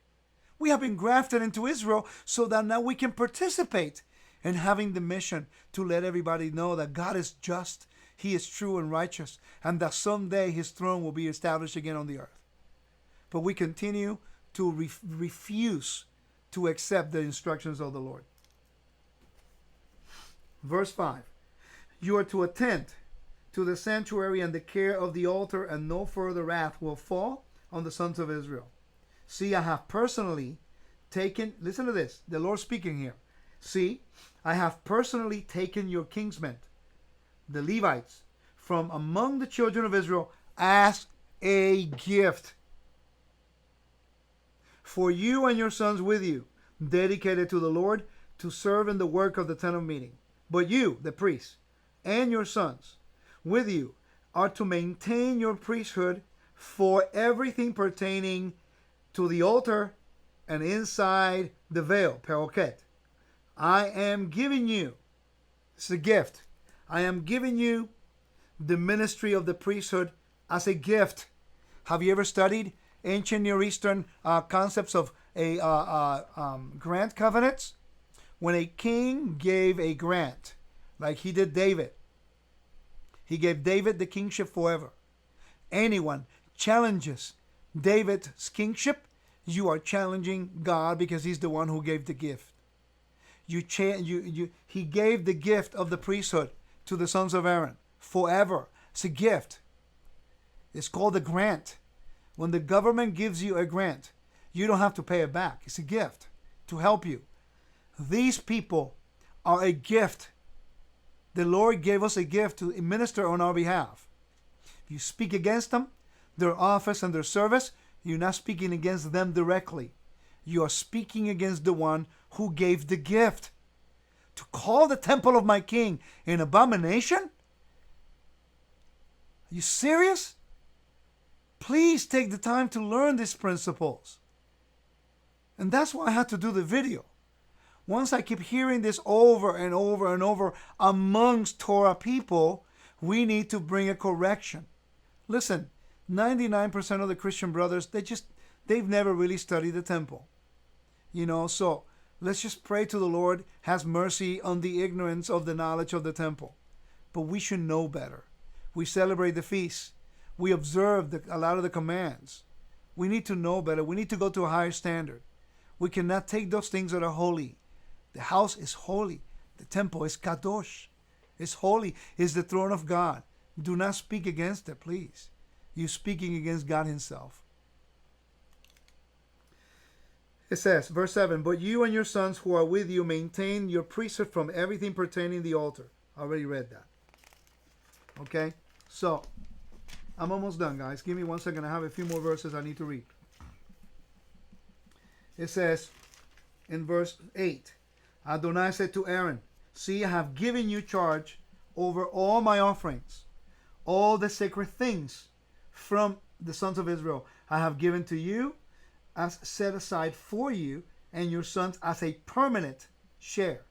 we have been grafted into Israel, so that now we can participate in having the mission to let everybody know that God is just, he is true and righteous, and that someday his throne will be established again on the earth. But we continue to refuse to accept the instructions of the Lord. Verse 5. You are to attend to the sanctuary and the care of the altar, and no further wrath will fall on the sons of Israel. See, I have personally taken, listen to this, the Lord speaking here. See, I have personally taken your kinsmen, the Levites, from among the children of Israel as a gift for you and your sons with you, dedicated to the Lord to serve in the work of the tent of meeting. But you, the priests, and your sons with you are to maintain your priesthood for everything pertaining to the altar and inside the veil, peroket. I am giving you, it's a gift, I am giving you the ministry of the priesthood as a gift. Have you ever studied ancient Near Eastern concepts of a grant covenants? When a king gave a grant, like he did David, he gave David the kingship forever. Anyone challenges David's kingship, you are challenging God, because he's the one who gave the gift. He gave the gift of the priesthood to the sons of Aaron forever. It's a gift. It's called a grant. When the government gives you a grant, you don't have to pay it back. It's a gift to help you. These people are a gift. The Lord gave us a gift to minister on our behalf. If you speak against them, their office and their service, you're not speaking against them directly. You are speaking against the one who gave the gift. To call the temple of my King an abomination? Are you serious? Please take the time to learn these principles. And that's why I had to do the video. Once I keep hearing this over and over and over amongst Torah people, we need to bring a correction. Listen, 99% of the Christian brothers, they've never really studied the temple. So let's just pray to the Lord, has mercy on the ignorance of the knowledge of the temple. But we should know better. We celebrate the feast. We observe a lot of the commands. We need to know better. We need to go to a higher standard. We cannot take those things that are holy. The house is holy. The temple is kadosh. It's holy. It's the throne of God. Do not speak against it, please. You're speaking against God himself. It says, verse 7, but you and your sons who are with you maintain your priesthood from everything pertaining to the altar. I already read that. Okay? So, I'm almost done, guys. Give me 1 second. I have a few more verses I need to read. It says in verse 8, Adonai said to Aaron, see, I have given you charge over all my offerings, all the sacred things from the sons of Israel I have given to you as set aside for you and your sons as a permanent share.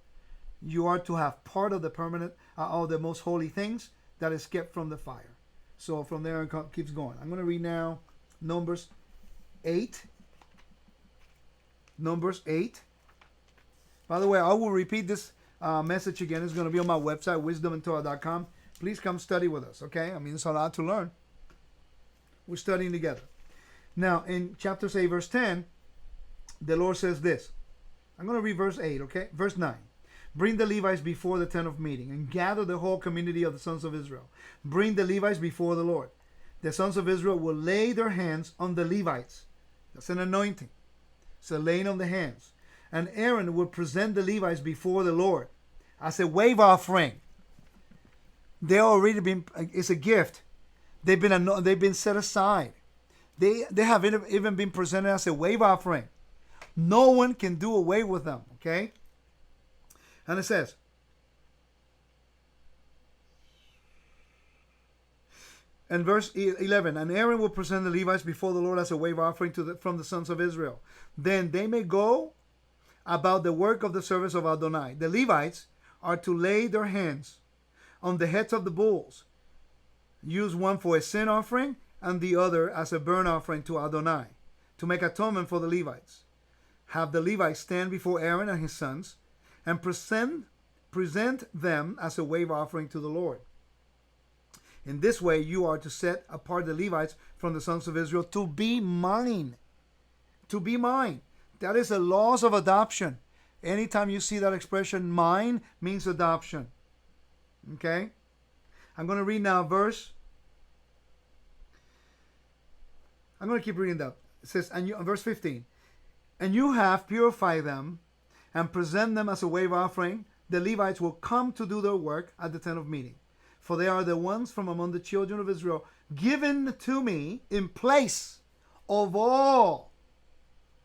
You are to have part of the permanent, all the most holy things that is kept from the fire. So from there it keeps going. I'm going to read now Numbers 8. Numbers 8. By the way, I will repeat this message again. It's going to be on my website, wisdomandtorah.com. Please come study with us, okay? I mean, it's a lot to learn. We're studying together. Now, in chapter 8, verse 10, the Lord says this. I'm going to read verse 8, okay? Verse 9. Bring the Levites before the tent of meeting and gather the whole community of the sons of Israel. Bring the Levites before the Lord. The sons of Israel will lay their hands on the Levites. That's an anointing. It's a laying on the hands. And Aaron will present the Levites before the Lord as a wave offering. They already been, it's a gift. They've been set aside. They have even been presented as a wave offering. No one can do away with them, okay? And it says, in verse 11, and Aaron will present the Levites before the Lord as a wave offering from the sons of Israel. Then they may go about the work of the service of Adonai. The Levites are to lay their hands on the heads of the bulls. Use one for a sin offering and the other as a burnt offering to Adonai, to make atonement for the Levites. Have the Levites stand before Aaron and his sons and present them as a wave offering to the Lord. In this way, you are to set apart the Levites from the sons of Israel to be mine. To be mine. That is the laws of adoption. Anytime you see that expression, mine, means adoption. Okay? I'm going to read now I'm going to keep reading that. It says, verse 15, and you have purified them and present them as a wave offering. The Levites will come to do their work at the tent of meeting. For they are the ones from among the children of Israel given to me in place of all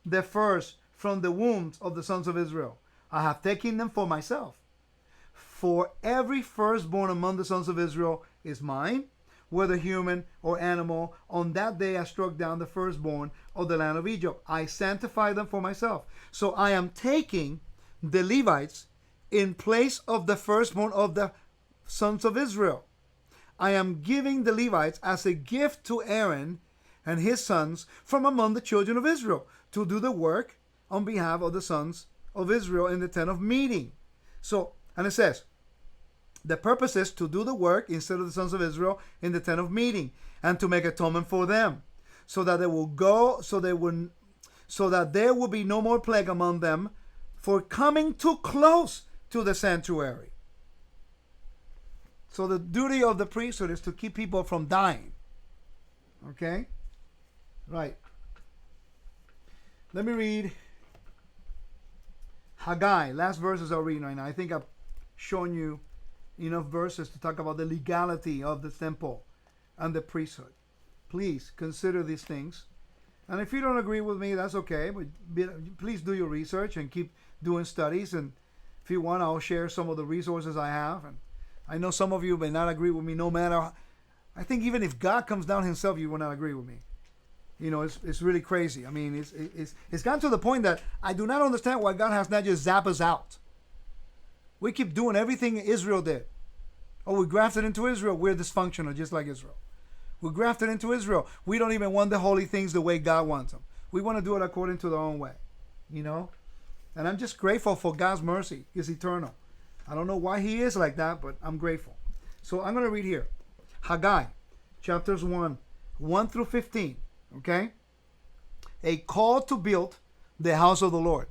the first from the wombs of the sons of Israel. I have taken them for myself. For every firstborn among the sons of Israel is mine, whether human or animal. On that day I struck down the firstborn of the land of Egypt. I sanctify them for myself. So I am taking the Levites in place of the firstborn of the sons of Israel. I am giving the Levites as a gift to Aaron and his sons from among the children of Israel to do the work on behalf of the sons of Israel in the tent of meeting. So, and it says, the purpose is to do the work instead of the sons of Israel in the tent of meeting and to make atonement for them, so that there will be no more plague among them for coming too close to the sanctuary. So the duty of the priesthood is to keep people from dying. Okay? Right. Let me read Haggai. Last verses I'll read right now. I think I've shown you enough verses to talk about the legality of the temple and the priesthood. Please consider these things. And if you don't agree with me, that's okay. But please do your research and keep doing studies. And if you want, I'll share some of the resources I have. And I know some of you may not agree with me no matter. I think even if God comes down himself, you will not agree with me. You know, it's really crazy. I mean, it's gotten to the point that I do not understand why God has not just zapped us out. We keep doing everything Israel did. Oh, we grafted into Israel. We're dysfunctional, just like Israel. We grafted into Israel. We don't even want the holy things the way God wants them. We want to do it according to their own way. You know? And I'm just grateful for God's mercy. It's eternal. I don't know why he is like that, but I'm grateful. So I'm going to read here. Haggai, chapters 1 through 15. Okay? A call to build the house of the Lord.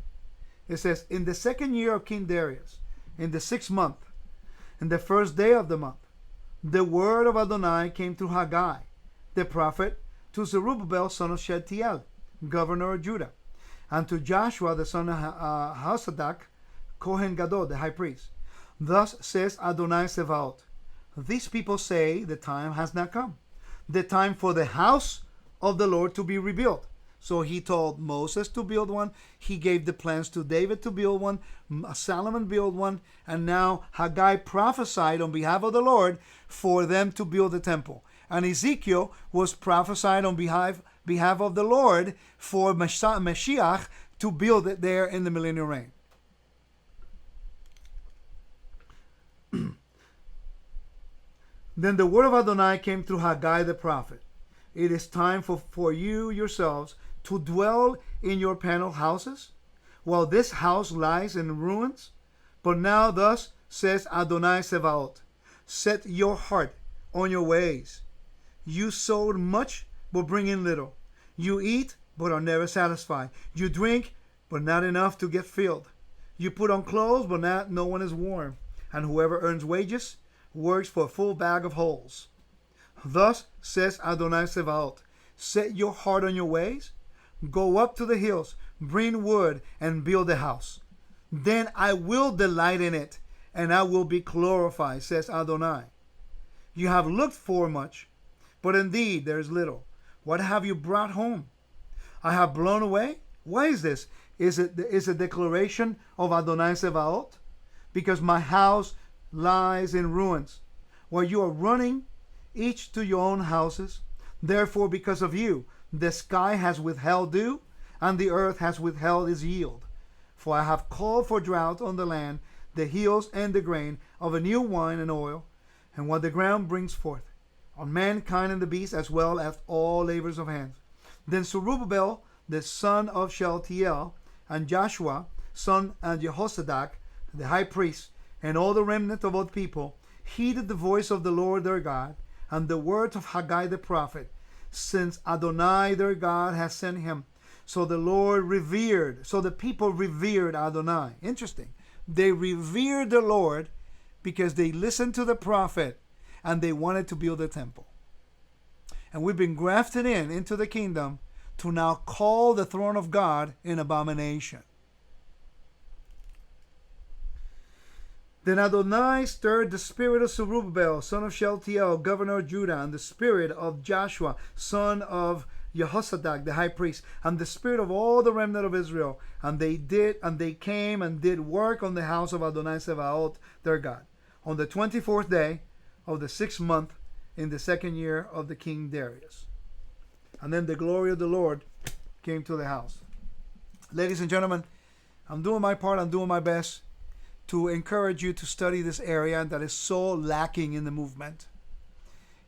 It says, in the second year of King Darius, in the 6th month, in the first day of the month, the word of Adonai came through Haggai, the prophet, to Zerubbabel, son of Shealtiel, governor of Judah. and to Joshua the son of Zadok, Kohen Gadol, the high priest. Thus says Adonai Sevaot, these people say the time has not come, the time for the house of the Lord to be rebuilt. So he told Moses to build one. He gave the plans to David to build one. Solomon built one. And now Haggai prophesied on behalf of the Lord for them to build the temple. And Ezekiel was prophesied on behalf of the Lord for Mashiach to build it there in the millennial reign. Then the word of Adonai came through Haggai the prophet. It is time for you yourselves to dwell in your paneled houses, while this house lies in ruins. But now thus says Adonai Sevaot, set your heart on your ways. You sowed much, but bring in little. You eat, but are never satisfied. You drink, but not enough to get filled. You put on clothes, but no one is warm. And whoever earns wages works for a full bag of holes. Thus says Adonai Sevaot, set your heart on your ways. Go up to the hills, bring wood, and build a house. Then I will delight in it, and I will be glorified, says Adonai. You have looked for much, but indeed there is little. What have you brought home? I have blown away. Why is this? Is a declaration of Adonai Sevaot? Because my house lies in ruins, while you are running each to your own houses. Therefore, because of you, the sky has withheld dew, and the earth has withheld its yield. For I have called for drought on the land, the hills and the grain of a new wine and oil, and what the ground brings forth, on mankind and the beast, as well as all labors of hands. Then Zerubbabel, the son of Shealtiel, and Joshua, son of Jehozadak, the high priest, and all the remnant of all people, heeded the voice of the Lord their God, and the words of Haggai the prophet, since Adonai their God has sent him. So the people revered Adonai. Interesting. They revered the Lord because they listened to the prophet and they wanted to build a temple. And we've been grafted into the kingdom to now call the throne of God an abomination. Then Adonai stirred the spirit of Zerubbabel, son of Shealtiel, governor of Judah, and the spirit of Joshua, son of Jehozadak, the high priest, and the spirit of all the remnant of Israel. And they came and did work on the house of Adonai Sevaot, their God, on the 24th day of the 6th month in the 2nd year of the king Darius. And then the glory of the Lord came to the house. Ladies and gentlemen, I'm doing my part. I'm doing my best to encourage you to study this area that is so lacking in the movement.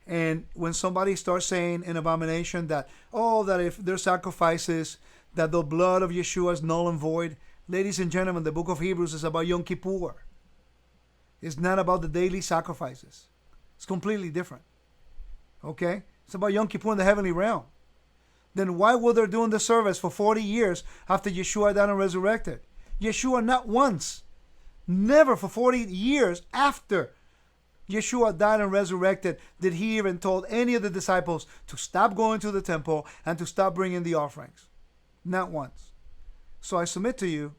And when somebody starts saying an abomination that if their sacrifices, that the blood of Yeshua is null and void, ladies and gentlemen, the book of Hebrews is about Yom Kippur. It's not about the daily sacrifices. It's completely different. Okay? It's about Yom Kippur in the heavenly realm. Then why were they doing the service for 40 years after Yeshua died and resurrected? Yeshua not once, never for 40 years after Yeshua died and resurrected did he even told any of the disciples to stop going to the temple and to stop bringing the offerings. Not once. So I submit to you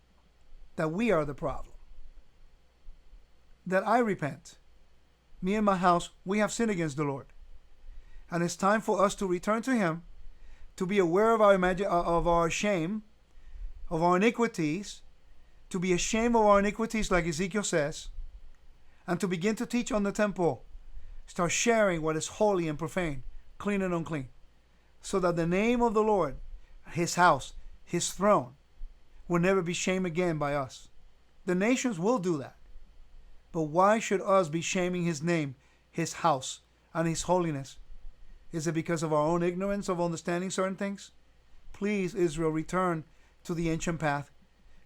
that we are the problem. That I repent. Me and my house, we have sinned against the Lord. And it's time for us to return to him, to be aware of our shame, of our iniquities, to be ashamed of our iniquities like Ezekiel says, and to begin to teach on the temple. Start sharing what is holy and profane, clean and unclean, so that the name of the Lord, his house, his throne, will never be shamed again by us. The nations will do that. But why should us be shaming his name, his house, and his holiness? Is it because of our own ignorance of understanding certain things? Please, Israel, return to the ancient path.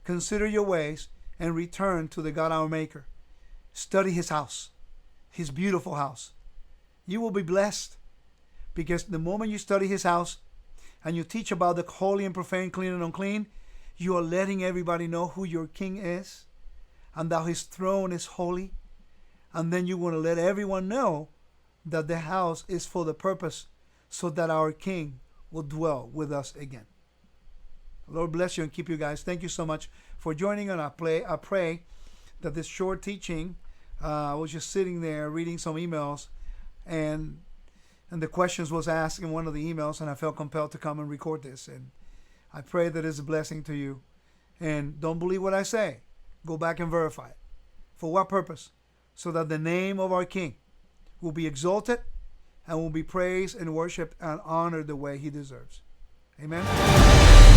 Consider your ways and return to the God our Maker. Study his house, his beautiful house. You will be blessed because the moment you study his house and you teach about the holy and profane, clean and unclean, you are letting everybody know who your king is and that his throne is holy. And then you want to let everyone know that the house is for the purpose so that our king will dwell with us again. Lord bless you and keep you guys. Thank you so much for joining. And I pray that this short teaching, I was just sitting there reading some emails, and the questions was asked in one of the emails, and I felt compelled to come and record this. And I pray that it's a blessing to you. And don't believe what I say. Go back and verify it. For what purpose? So that the name of our King will be exalted and will be praised and worshiped and honored the way he deserves. Amen.